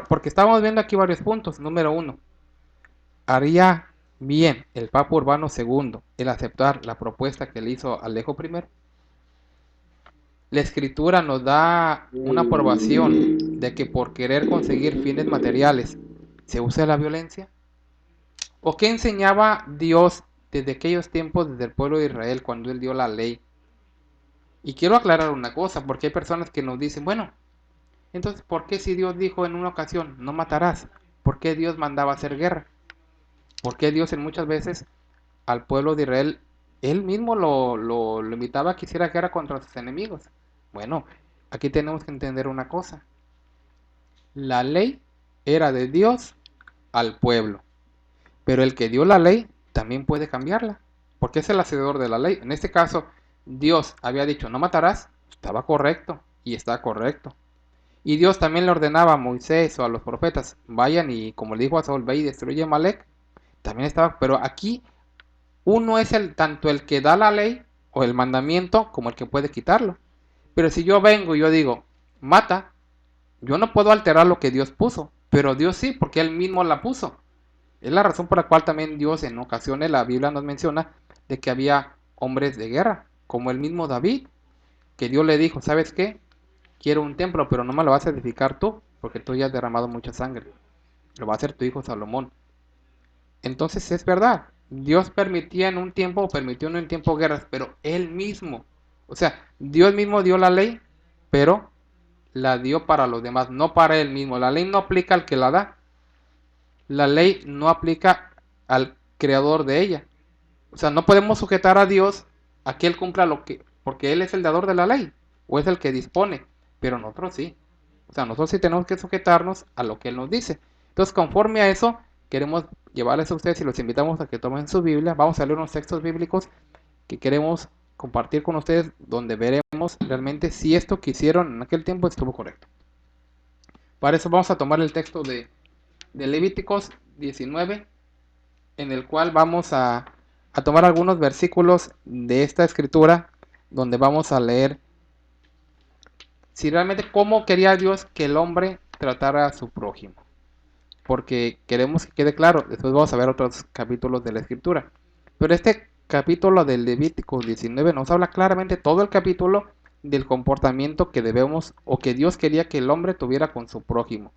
Porque estamos viendo aquí varios puntos. Número 1, ¿haría bien el Papa Urbano II el aceptar la propuesta que le hizo Alejo I? La Escritura nos da una aprobación de que por querer conseguir fines materiales se use la violencia. ¿O qué enseñaba Dios desde aquellos tiempos, desde el pueblo de Israel, cuando Él dio la ley? Y quiero aclarar una cosa, porque hay personas que nos dicen, bueno, entonces, ¿por qué si Dios dijo en una ocasión, no matarás? ¿Por qué Dios mandaba hacer guerra? ¿Por qué Dios en muchas veces al pueblo de Israel, Él mismo lo invitaba a que hiciera guerra contra sus enemigos? Bueno, aquí tenemos que entender una cosa. La ley era de Dios al pueblo, pero el que dio la ley también puede cambiarla, porque es el hacedor de la ley. En este caso, Dios había dicho, no matarás, estaba correcto y está correcto. Y Dios también le ordenaba a Moisés o a los profetas, vayan y como le dijo a Saúl, ve y destruye Amalek, también estaba, pero aquí uno es tanto el que da la ley o el mandamiento como el que puede quitarlo. Pero si yo vengo y yo digo, mata, yo no puedo alterar lo que Dios puso, pero Dios sí, porque Él mismo la puso. Es la razón por la cual también Dios en ocasiones, la Biblia nos menciona de que había hombres de guerra, como el mismo David, que Dios le dijo, ¿sabes qué? Quiero un templo, pero no me lo vas a edificar tú, porque tú ya has derramado mucha sangre. Lo va a hacer tu hijo Salomón. Entonces es verdad, Dios permitía en un tiempo, permitió en un tiempo guerras, pero Él mismo, o sea, Dios mismo dio la ley, pero la dio para los demás, no para Él mismo. La ley no aplica al que la da, la ley no aplica al creador de ella. O sea, no podemos sujetar a Dios a que Él cumpla porque Él es el dador de la ley, o es el que dispone, pero nosotros sí. O sea, nosotros sí tenemos que sujetarnos a lo que Él nos dice. Entonces, conforme a eso, queremos llevarles a ustedes y los invitamos a que tomen su Biblia. Vamos a leer unos textos bíblicos que queremos compartir con ustedes, donde veremos realmente si esto que hicieron en aquel tiempo estuvo correcto. Para eso vamos a tomar el texto de Levíticos 19, en el cual vamos a tomar algunos versículos de esta escritura, donde vamos a leer si realmente cómo quería Dios que el hombre tratar a su prójimo. Porque queremos que quede claro, después vamos a ver otros capítulos de la escritura. Pero este capítulo del Levítico 19 nos habla claramente todo el capítulo del comportamiento que debemos o que Dios quería que el hombre tuviera con su prójimo.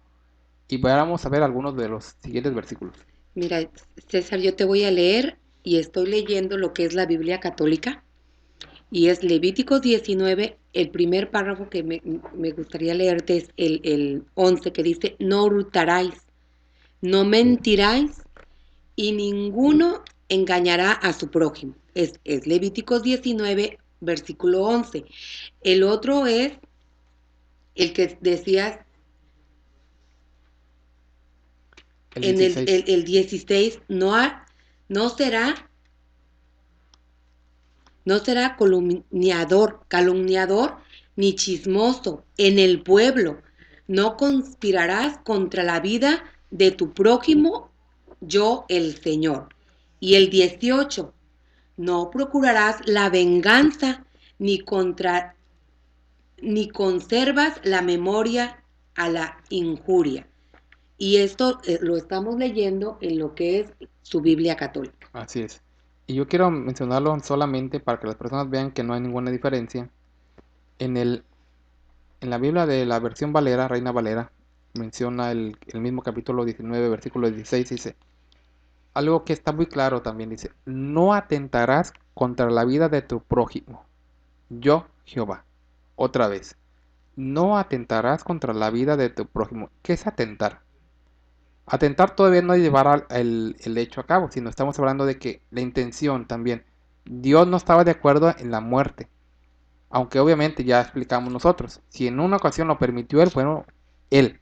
Y vamos a ver algunos de los siguientes versículos. Mira, César, yo te voy a leer y estoy leyendo lo que es la Biblia católica y es Levíticos 19, el primer párrafo que me gustaría leerte es el 11 que dice, no hurtaráis, no mentiráis y ninguno engañará a su prójimo. Es Levíticos 19, versículo 11. El otro es el que decías El en 16. el 16, no será calumniador ni chismoso en el pueblo. No conspirarás contra la vida de tu prójimo, yo el Señor. Y el 18, no procurarás la venganza ni conservas la memoria a la injuria. Y esto lo estamos leyendo en lo que es su Biblia católica. Así es. Y yo quiero mencionarlo solamente para que las personas vean que no hay ninguna diferencia. En la Biblia de la versión Valera, Reina Valera, menciona el mismo capítulo 19, versículo 16, dice, algo que está muy claro también, dice, no atentarás contra la vida de tu prójimo, yo Jehová. Otra vez, no atentarás contra la vida de tu prójimo. ¿Qué es atentar? Atentar todavía no es llevar el hecho a cabo, sino estamos hablando de que la intención también. Dios no estaba de acuerdo en la muerte. Aunque obviamente ya explicamos nosotros. Si en una ocasión lo permitió él, bueno, él,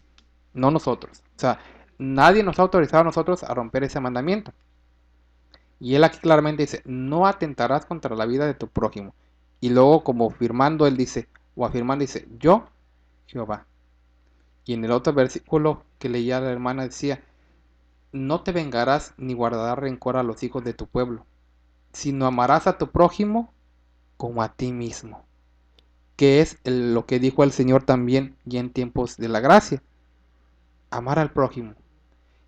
no nosotros. O sea, nadie nos ha autorizado a nosotros a romper ese mandamiento. Y él aquí claramente dice, no atentarás contra la vida de tu prójimo. Y luego como firmando él dice, o afirmando dice, yo, Jehová. Y en el otro versículo que leía la hermana decía, no te vengarás ni guardarás rencor a los hijos de tu pueblo, sino amarás a tu prójimo como a ti mismo. Que es lo que dijo el Señor también ya en tiempos de la gracia. Amar al prójimo.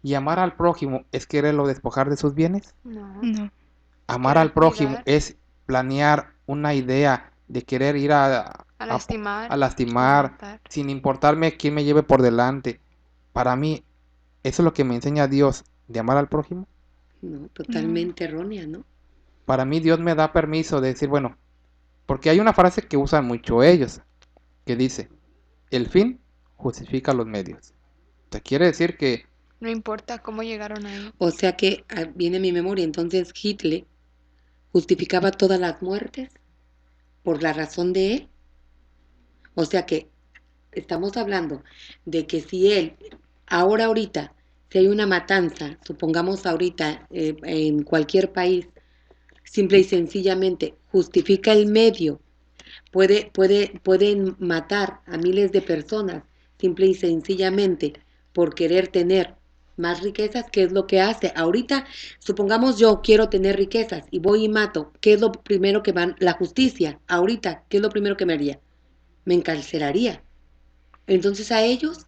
¿Y amar al prójimo es quererlo despojar de sus bienes? No. No. Amar al Querer prójimo cuidar, es planear una idea de querer ir a a lastimar, a lastimar, matar. sin importarme quién me lleve por delante. Para mí, eso es lo que me enseña Dios de amar al prójimo. No, totalmente errónea, ¿no? Para mí Dios me da permiso de decir, bueno, porque hay una frase que usan mucho ellos, que dice, el fin justifica los medios. O sea, quiere decir que No importa cómo llegaron ahí. O sea que viene a mi memoria, entonces Hitler justificaba todas las muertes por la razón de él. O sea que estamos hablando de que si él, ahorita, si hay una matanza, supongamos ahorita en cualquier país, simple y sencillamente justifica el medio, pueden matar a miles de personas, simple y sencillamente por querer tener más riquezas. ¿Qué es lo que hace? Ahorita, supongamos yo quiero tener riquezas y voy y mato, ¿qué es lo primero que van? La justicia, ahorita, ¿qué es lo primero que me haría? Me encarcelaría. Entonces a ellos,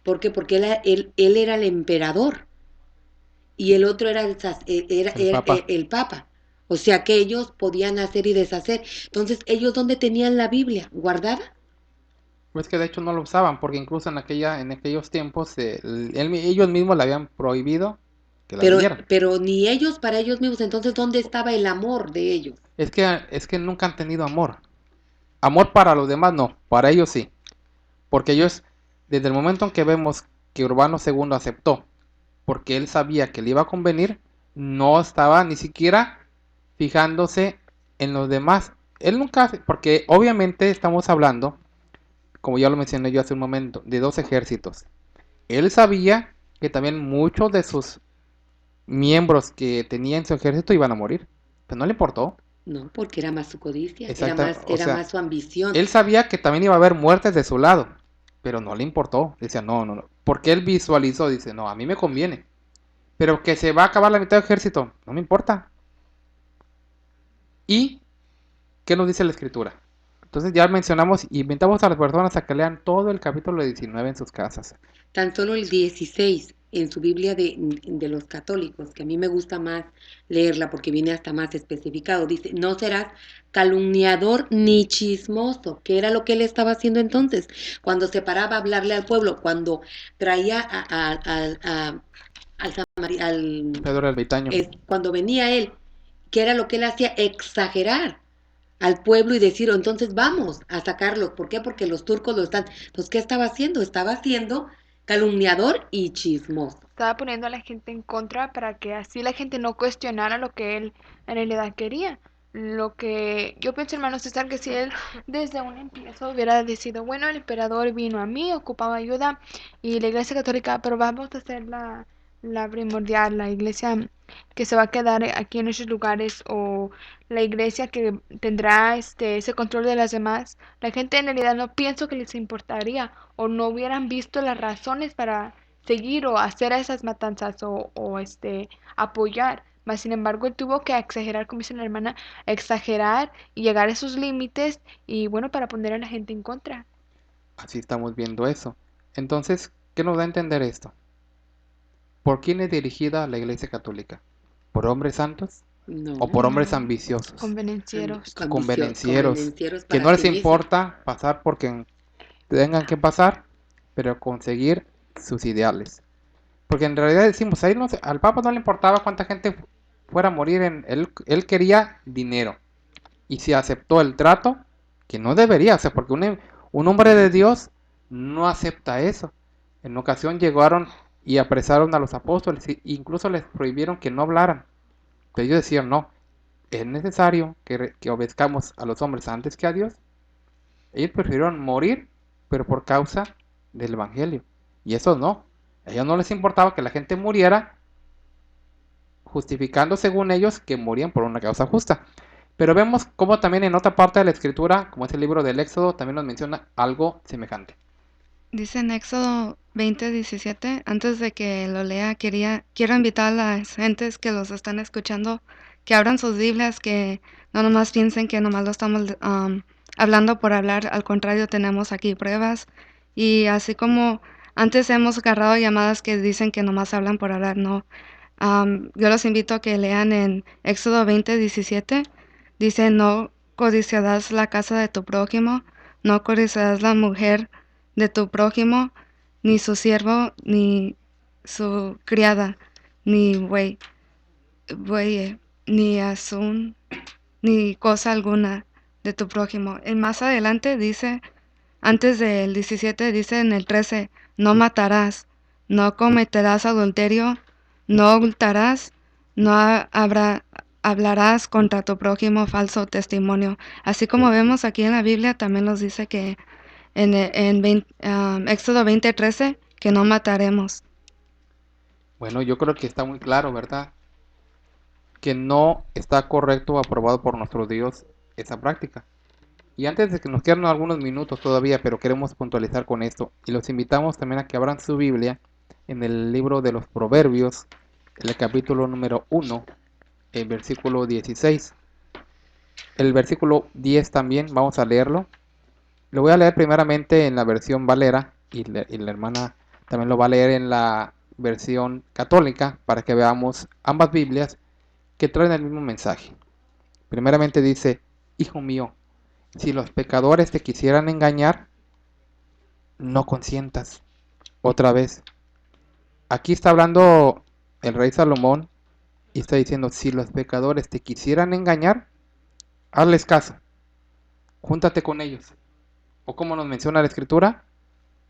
¿por qué? Porque él era el emperador y el otro era el Papa, el papa. O sea que ellos podían hacer y deshacer. Entonces, ¿ellos dónde tenían la Biblia? ¿Guardada? pues que de hecho no lo usaban, porque incluso en aquellos tiempos ellos mismos le habían prohibido que la leyeran. Pero ni ellos para ellos mismos. Entonces, ¿dónde estaba el amor de ellos? Es que nunca han tenido amor. Amor para los demás no, para ellos sí. Porque ellos, desde el momento en que vemos que Urbano II aceptó, porque él sabía que le iba a convenir, no estaba ni siquiera fijándose en los demás. Él nunca, porque obviamente estamos hablando, como ya lo mencioné yo hace un momento, de dos ejércitos. Él sabía que también muchos de sus miembros que tenía en su ejército iban a morir, pero no le importó. No, porque era más su codicia, Exacto, o era sea, más su ambición. él sabía que también iba a haber muertes de su lado, pero no le importó. Decía, no, no, no. Porque él visualizó, dice, no, a mí me conviene. Pero que se va a acabar la mitad del ejército, no me importa. ¿Y qué nos dice la escritura? Entonces ya mencionamos, invitamos a las personas a que lean todo el capítulo 19 en sus casas. Tan solo el 16 en su Biblia de los católicos, que a mí me gusta más leerla porque viene hasta más especificado. Dice, no serás calumniador ni chismoso, que era lo que él estaba haciendo entonces, cuando se paraba a hablarle al pueblo, cuando traía al Pedro el Ermitaño. cuando venía él, que era lo que él hacía, exagerar al pueblo y decir, entonces vamos a sacarlos. ¿Por qué? Porque los turcos lo están. Entonces, ¿qué estaba haciendo? Estaba siendo calumniador y chismoso. Estaba poniendo a la gente en contra para que así la gente no cuestionara lo que él en realidad quería. Lo que yo pienso, hermano César, que si él desde un empiezo hubiera decidido, bueno, el emperador vino a mí, ocupaba ayuda, y la iglesia católica, pero vamos a hacer la primordial, la iglesia que se va a quedar aquí en esos lugares, o la iglesia que tendrá ese control de las demás, la gente en realidad no pienso que les importaría, o no hubieran visto las razones para seguir o hacer esas matanzas o apoyar. Mas sin embargo, él tuvo que exagerar, como dice la hermana, exagerar y llegar a esos límites y bueno, para poner a la gente en contra. Así estamos viendo eso. Entonces, ¿qué nos da a entender esto? ¿Por quién es dirigida la Iglesia Católica? ¿Por hombres santos No, o por hombres No, ambiciosos? convenencieros. Convenencieros, que para no les sí mismo. importa pasar por quien tengan que pasar, pero conseguir sus ideales. Porque en realidad decimos, ahí no al Papa no le importaba cuánta gente fuera a morir, él quería dinero. Y si aceptó el trato, que no debería, o sea, porque un hombre de Dios no acepta eso. En ocasión llegaron y apresaron a los apóstoles, e incluso les prohibieron que no hablaran. Pero ellos decían, no, es necesario que obedezcamos a los hombres antes que a Dios. Ellos prefirieron morir, pero por causa del Evangelio. Y eso no. A ellos no les importaba que la gente muriera, justificando según ellos que morían por una causa justa. Pero vemos cómo también en otra parte de la escritura, como es el libro del Éxodo, también nos menciona algo semejante. Dice en Éxodo 20:17, antes de que lo lea, quiero invitar a las gentes que los están escuchando que abran sus Biblias, que no nomás piensen que nomás lo estamos hablando por hablar, al contrario, tenemos aquí pruebas. Y así como antes hemos agarrado llamadas que dicen que nomás hablan por hablar, no. Yo los invito a que lean en Éxodo 20:17, dice, no codiciarás la casa de tu prójimo, no codiciarás la mujer de tu prójimo, ni su siervo, ni su criada, ni buey, ni asun, ni cosa alguna de tu prójimo. Y más adelante dice, antes del 17, dice en el 13, no matarás, no cometerás adulterio, no hurtarás, no hablarás contra tu prójimo falso testimonio. Así como vemos aquí en la Biblia, también nos dice que en Éxodo 20:13, que no mataremos. Bueno, yo creo que está muy claro, ¿verdad? Que no está correcto o aprobado por nuestro Dios esa práctica. Y antes de que nos queden algunos minutos todavía, pero queremos puntualizar con esto, y los invitamos también a que abran su Biblia en el libro de los Proverbios, en el capítulo número 1, el versículo 16. El versículo 10 también, vamos a leerlo. Lo voy a leer primeramente en la versión Valera y la hermana también lo va a leer en la versión católica para que veamos ambas Biblias que traen el mismo mensaje. Primeramente dice, hijo mío, si los pecadores te quisieran engañar, no consientas. Otra vez, aquí está hablando el rey Salomón y está diciendo, si los pecadores te quisieran engañar, hazles caso, júntate con ellos. O como nos menciona la escritura,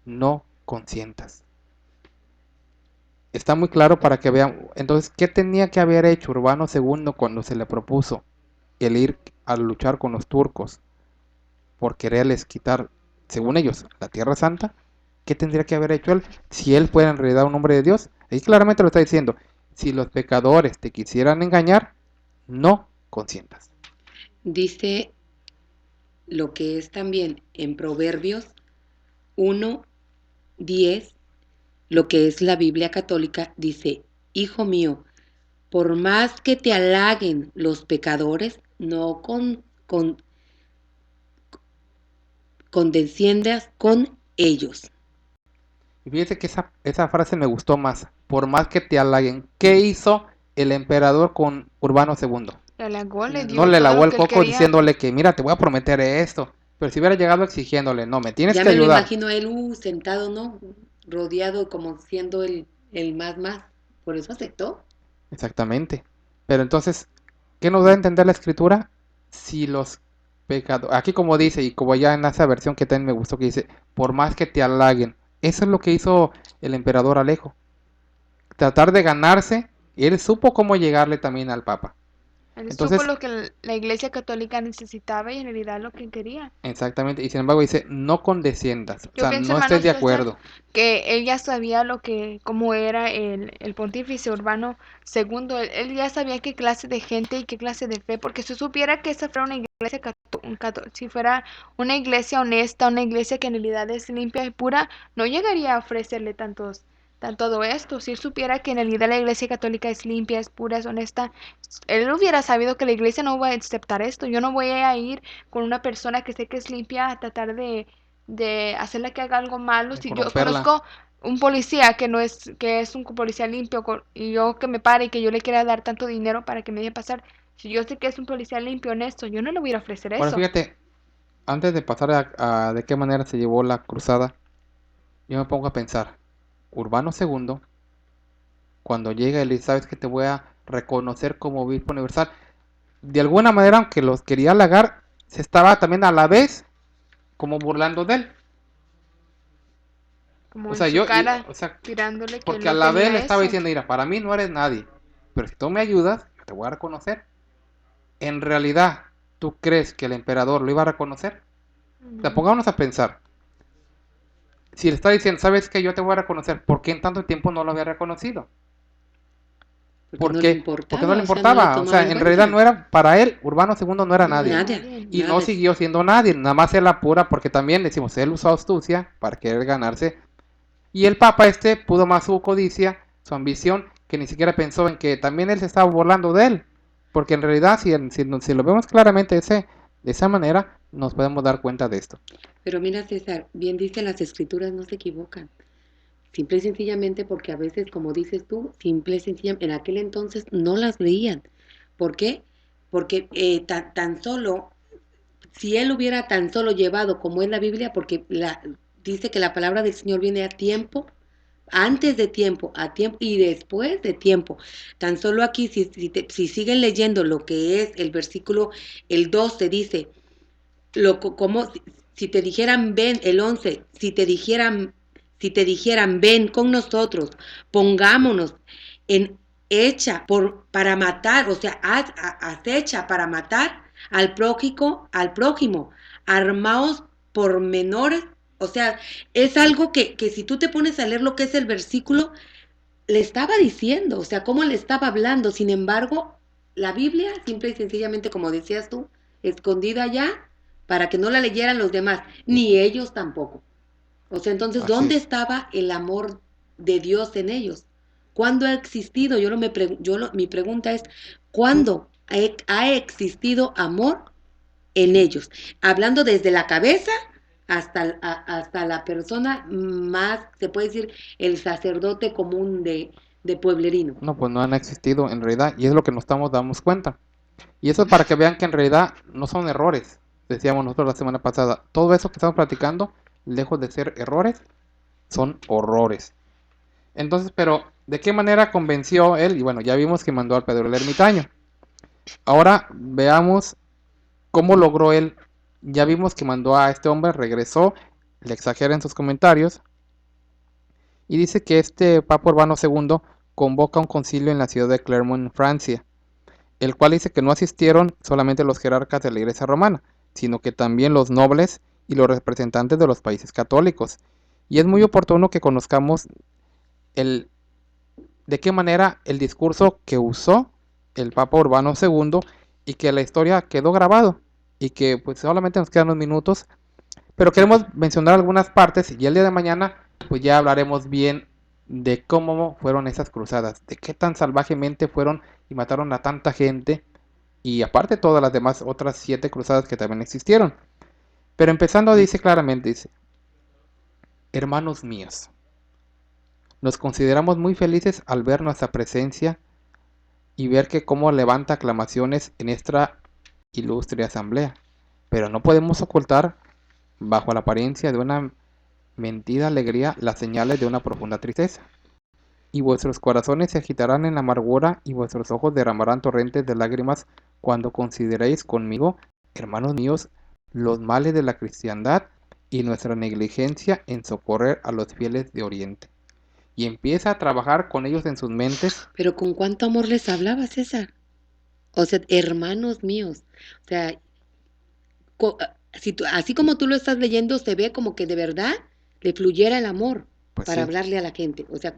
no consientas. Está muy claro para que vean. Entonces, ¿qué tenía que haber hecho Urbano II cuando se le propuso el ir a luchar con los turcos por quererles quitar, según ellos, la Tierra Santa? ¿Qué tendría que haber hecho él si él fuera en realidad un hombre de Dios? Ahí claramente lo está diciendo. Si los pecadores te quisieran engañar, no consientas. Dice lo que es también en Proverbios 1:10, lo que es la Biblia católica, dice, hijo mío, por más que te halaguen los pecadores, condesciendas con ellos. Y fíjese que esa frase me gustó más. Por más que te halaguen. ¿Qué hizo el emperador con Urbano II? Le halagó, le No dio le todo lavó lo el que él coco quería. diciéndole que mira, te voy a prometer esto. Pero si hubiera llegado exigiéndole, no, me tienes Ya que me lo ayudar. imagino a él sentado, ¿no? Rodeado como siendo el más. Por eso aceptó. Exactamente. Pero entonces, ¿qué nos da a entender la escritura? Si los pecados, aquí como dice, y como ya en esa versión que también me gustó, que dice, por más que te halaguen. Eso es lo que hizo el emperador Alejo. Tratar de ganarse, y él supo cómo llegarle también al Papa. Él supo Entonces, lo que la Iglesia Católica necesitaba y en realidad lo que quería. exactamente, y sin embargo dice, no condesciendas, o Yo sea, pienso, no hermano estés de César, acuerdo. que él ya sabía cómo era el pontífice Urbano II. Él ya sabía qué clase de gente y qué clase de fe, porque si supiera que esa fuera una iglesia si fuera una iglesia honesta, una iglesia que en realidad es limpia y pura, no llegaría a ofrecerle todo esto. Si él supiera que en realidad la iglesia católica es limpia, es pura, es honesta, él hubiera sabido que la iglesia no va a aceptar esto. Yo no voy a ir con una persona que sé que es limpia a tratar de hacerle que haga algo malo. De Si yo corromperla. conozco un policía que es un policía limpio y yo que me pare y que yo le quiera dar tanto dinero para que me deje pasar, si yo sé que es un policía limpio, honesto, yo no le voy a ofrecer Ahora eso. fíjate, antes de pasar a de qué manera se llevó la cruzada, yo me pongo a pensar, Urbano II, cuando llega y le dice, sabes que te voy a reconocer como obispo universal, de alguna manera, aunque los quería halagar, se estaba también a la vez como burlando de él. Como O en sea, su cara, o sea, tirándole que él porque a no la vez le tenía estaba eso. diciendo, mira, para mí no eres nadie, pero si tú me ayudas, yo te voy a reconocer. En realidad, ¿tú crees que el emperador lo iba a reconocer? O sea, No, pongámonos a pensar. Si le está diciendo, sabes que yo te voy a reconocer, ¿por qué en tanto tiempo no lo había reconocido? Porque ¿Por no le qué? Porque no importaba, le o sea, no le importaba. O tomaba sea, en en realidad cuenta. no era, para él, Urbano II no era no era nadie. Nada, nadie. Y no nada. siguió siendo nadie, nada más él apura porque también decimos, él usó astucia para querer ganarse. Y el Papa pudo más su codicia, su ambición, que ni siquiera pensó en que también él se estaba burlando de él. Porque en realidad, si lo vemos claramente de esa manera, nos podemos dar cuenta de esto. Pero mira, César, bien dicen las escrituras, no se equivocan. Simple y sencillamente porque a veces, como dices tú, simple y sencillamente, en aquel entonces no las leían. ¿Por qué? Porque tan solo, si él hubiera tan solo llevado como es la Biblia, porque dice que la palabra del Señor viene a tiempo, antes de tiempo, a tiempo y después de tiempo. Tan solo aquí, si siguen leyendo lo que es el versículo, el 12 dice, como si te dijeran ven, el 11, si te dijeran ven con nosotros, pongámonos en para matar, o sea, acecha para matar al prójimo, armaos por menores, o sea, es algo que si tú te pones a leer lo que es el versículo, le estaba diciendo, o sea, cómo le estaba hablando. Sin embargo, la Biblia, simple y sencillamente, como decías tú, escondida ya para que no la leyeran los demás, ni ellos tampoco. O sea, entonces, Así ¿dónde es. estaba el amor de Dios en ellos? ¿Cuándo ha existido? Mi pregunta es, ¿cuándo ha existido amor en ellos? Hablando desde la cabeza hasta la persona más, se puede decir, el sacerdote común de pueblerino. No, pues no han existido en realidad. Y es lo que nos damos cuenta. Y eso es para que vean que en realidad no son errores. Decíamos nosotros la semana pasada. Todo eso que estamos platicando, lejos de ser errores, son horrores. Entonces, pero, ¿de qué manera convenció él? Y bueno, ya vimos que mandó al Pedro el Ermitaño. Ahora veamos cómo logró él. Ya vimos que mandó a este hombre, regresó, le exagera en sus comentarios. Y dice que este Papa Urbano II convoca un concilio en la ciudad de Clermont, en Francia, el cual dice que no asistieron solamente los jerarcas de la Iglesia romana, sino que también los nobles y los representantes de los países católicos. Y es muy oportuno que conozcamos de qué manera el discurso que usó el Papa Urbano II y que la historia quedó grabado y que pues solamente nos quedan unos minutos, pero queremos mencionar algunas partes y el día de mañana pues ya hablaremos bien de cómo fueron esas cruzadas, de qué tan salvajemente fueron y mataron a tanta gente y aparte todas las demás otras 7 cruzadas que también existieron. Pero empezando dice claramente, dice, hermanos míos, nos consideramos muy felices al ver nuestra presencia y ver que cómo levanta aclamaciones en esta ilustre asamblea, pero no podemos ocultar, bajo la apariencia de una mentida alegría, las señales de una profunda tristeza. Y vuestros corazones se agitarán en la amargura y vuestros ojos derramarán torrentes de lágrimas cuando consideréis conmigo, hermanos míos, los males de la cristiandad y nuestra negligencia en socorrer a los fieles de Oriente. Y empieza a trabajar con ellos en sus mentes. Pero con cuánto amor les hablaba, César. O sea, hermanos míos. O sea, así como tú lo estás leyendo, se ve como que de verdad le fluyera el amor Pues para sí, hablarle a la gente. O sea,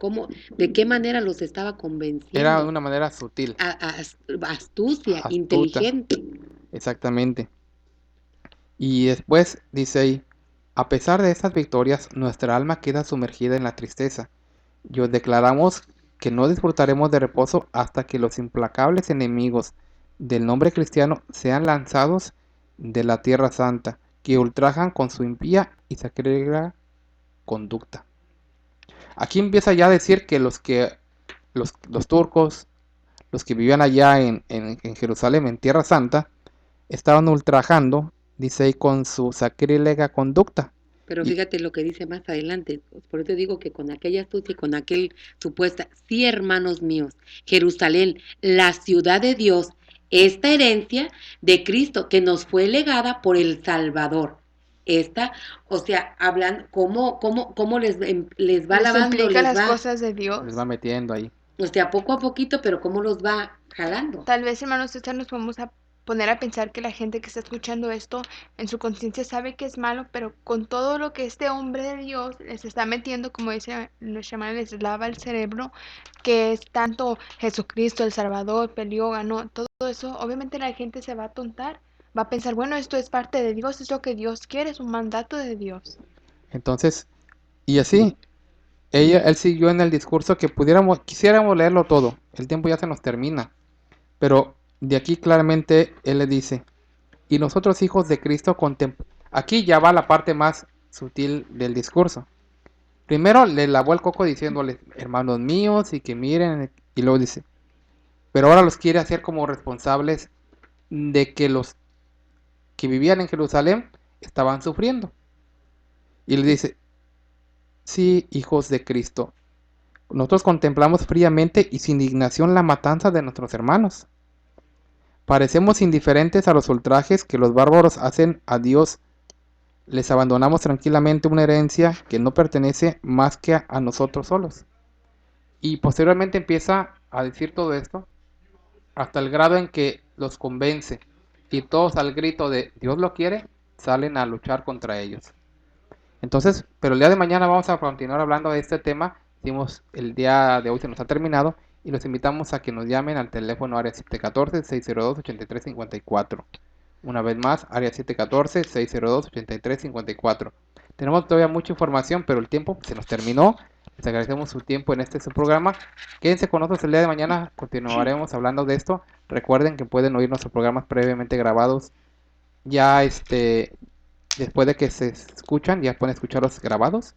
de qué manera los estaba era de convenciendo. una manera sutil, Astucia, astuta, inteligente. exactamente. Y después dice ahí, a pesar de estas victorias, nuestra alma queda sumergida en la tristeza. Y os declaramos que no disfrutaremos de reposo hasta que los implacables enemigos del nombre cristiano sean lanzados de la tierra santa, que ultrajan con su impía y sacrílega conducta. Aquí empieza ya a decir que los turcos, los que vivían allá en Jerusalén, en Tierra Santa, estaban ultrajando, dice ahí, con su sacrílega conducta. Pero Y fíjate lo que dice más adelante. Por eso digo que con aquella astucia y con aquel supuesta, sí, hermanos míos, Jerusalén, la ciudad de Dios, esta herencia de Cristo que nos fue legada por el Salvador. O sea, hablan cómo les va Les lavando, implica les las va, cosas de les Dios. va metiendo ahí. o sea, poco a poquito, pero cómo los va jalando. Tal vez, hermanos, esta nos vamos a poner a pensar que la gente que está escuchando esto en su conciencia sabe que es malo, pero con todo lo que este hombre de Dios les está metiendo, como dice nuestra hermana, les lava el cerebro, que es tanto Jesucristo, el Salvador, peleó, ganó, todo eso, obviamente la gente se va a tontar, va a pensar, bueno, esto es parte de Dios, es lo que Dios quiere, es un mandato de Dios. Entonces, y así, él siguió en el discurso que quisiéramos leerlo todo. El tiempo ya se nos termina. Pero de aquí claramente él le dice, y nosotros hijos de Cristo aquí ya va la parte más sutil del discurso. Primero le lavó el coco diciéndole, hermanos míos, y que miren, y luego dice, pero ahora los quiere hacer como responsables de que los que vivían en Jerusalén estaban sufriendo. Y le dice, sí, hijos de Cristo, nosotros contemplamos fríamente y sin indignación la matanza de nuestros hermanos. Parecemos indiferentes a los ultrajes que los bárbaros hacen a Dios. Les abandonamos tranquilamente una herencia que no pertenece más que a nosotros solos. Y posteriormente empieza a decir todo esto hasta el grado en que los convence y todos al grito de Dios lo quiere salen a luchar contra ellos. Entonces, pero el día de mañana vamos a continuar hablando de este tema. Decimos, el día de hoy se nos ha terminado y los invitamos a que nos llamen al teléfono área 714-602-8354. Una vez más, área 714-602-8354. Tenemos todavía mucha información, pero el tiempo se nos terminó. Les agradecemos su tiempo en su programa. Quédense con nosotros el día de mañana, continuaremos hablando de esto. Recuerden que pueden oír nuestros programas previamente grabados. Ya después de que se escuchan, ya pueden escucharlos grabados.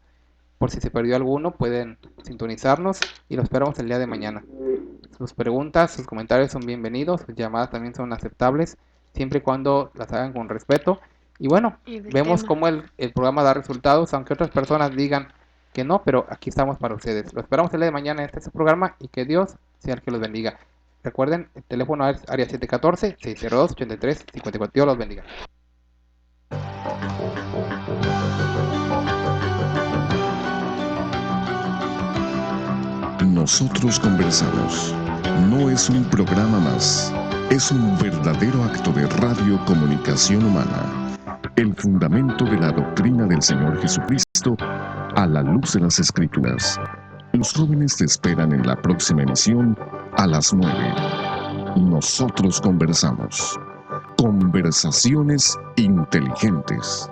Por si se perdió alguno, pueden sintonizarnos y los esperamos el día de mañana. Sus preguntas, sus comentarios son bienvenidos, sus llamadas también son aceptables, siempre y cuando las hagan con respeto. Y bueno, vemos cómo el programa da resultados, aunque otras personas digan que no, pero aquí estamos para ustedes. Lo esperamos el día de mañana en este programa y que Dios sea el que los bendiga. Recuerden, el teléfono es área 714-602-8354. Dios los bendiga. Nosotros conversamos. No es un programa más, es un verdadero acto de radiocomunicación humana. El fundamento de la doctrina del Señor Jesucristo a la luz de las Escrituras. Los jóvenes te esperan en la próxima emisión a las 9. Nosotros conversamos. Conversaciones inteligentes.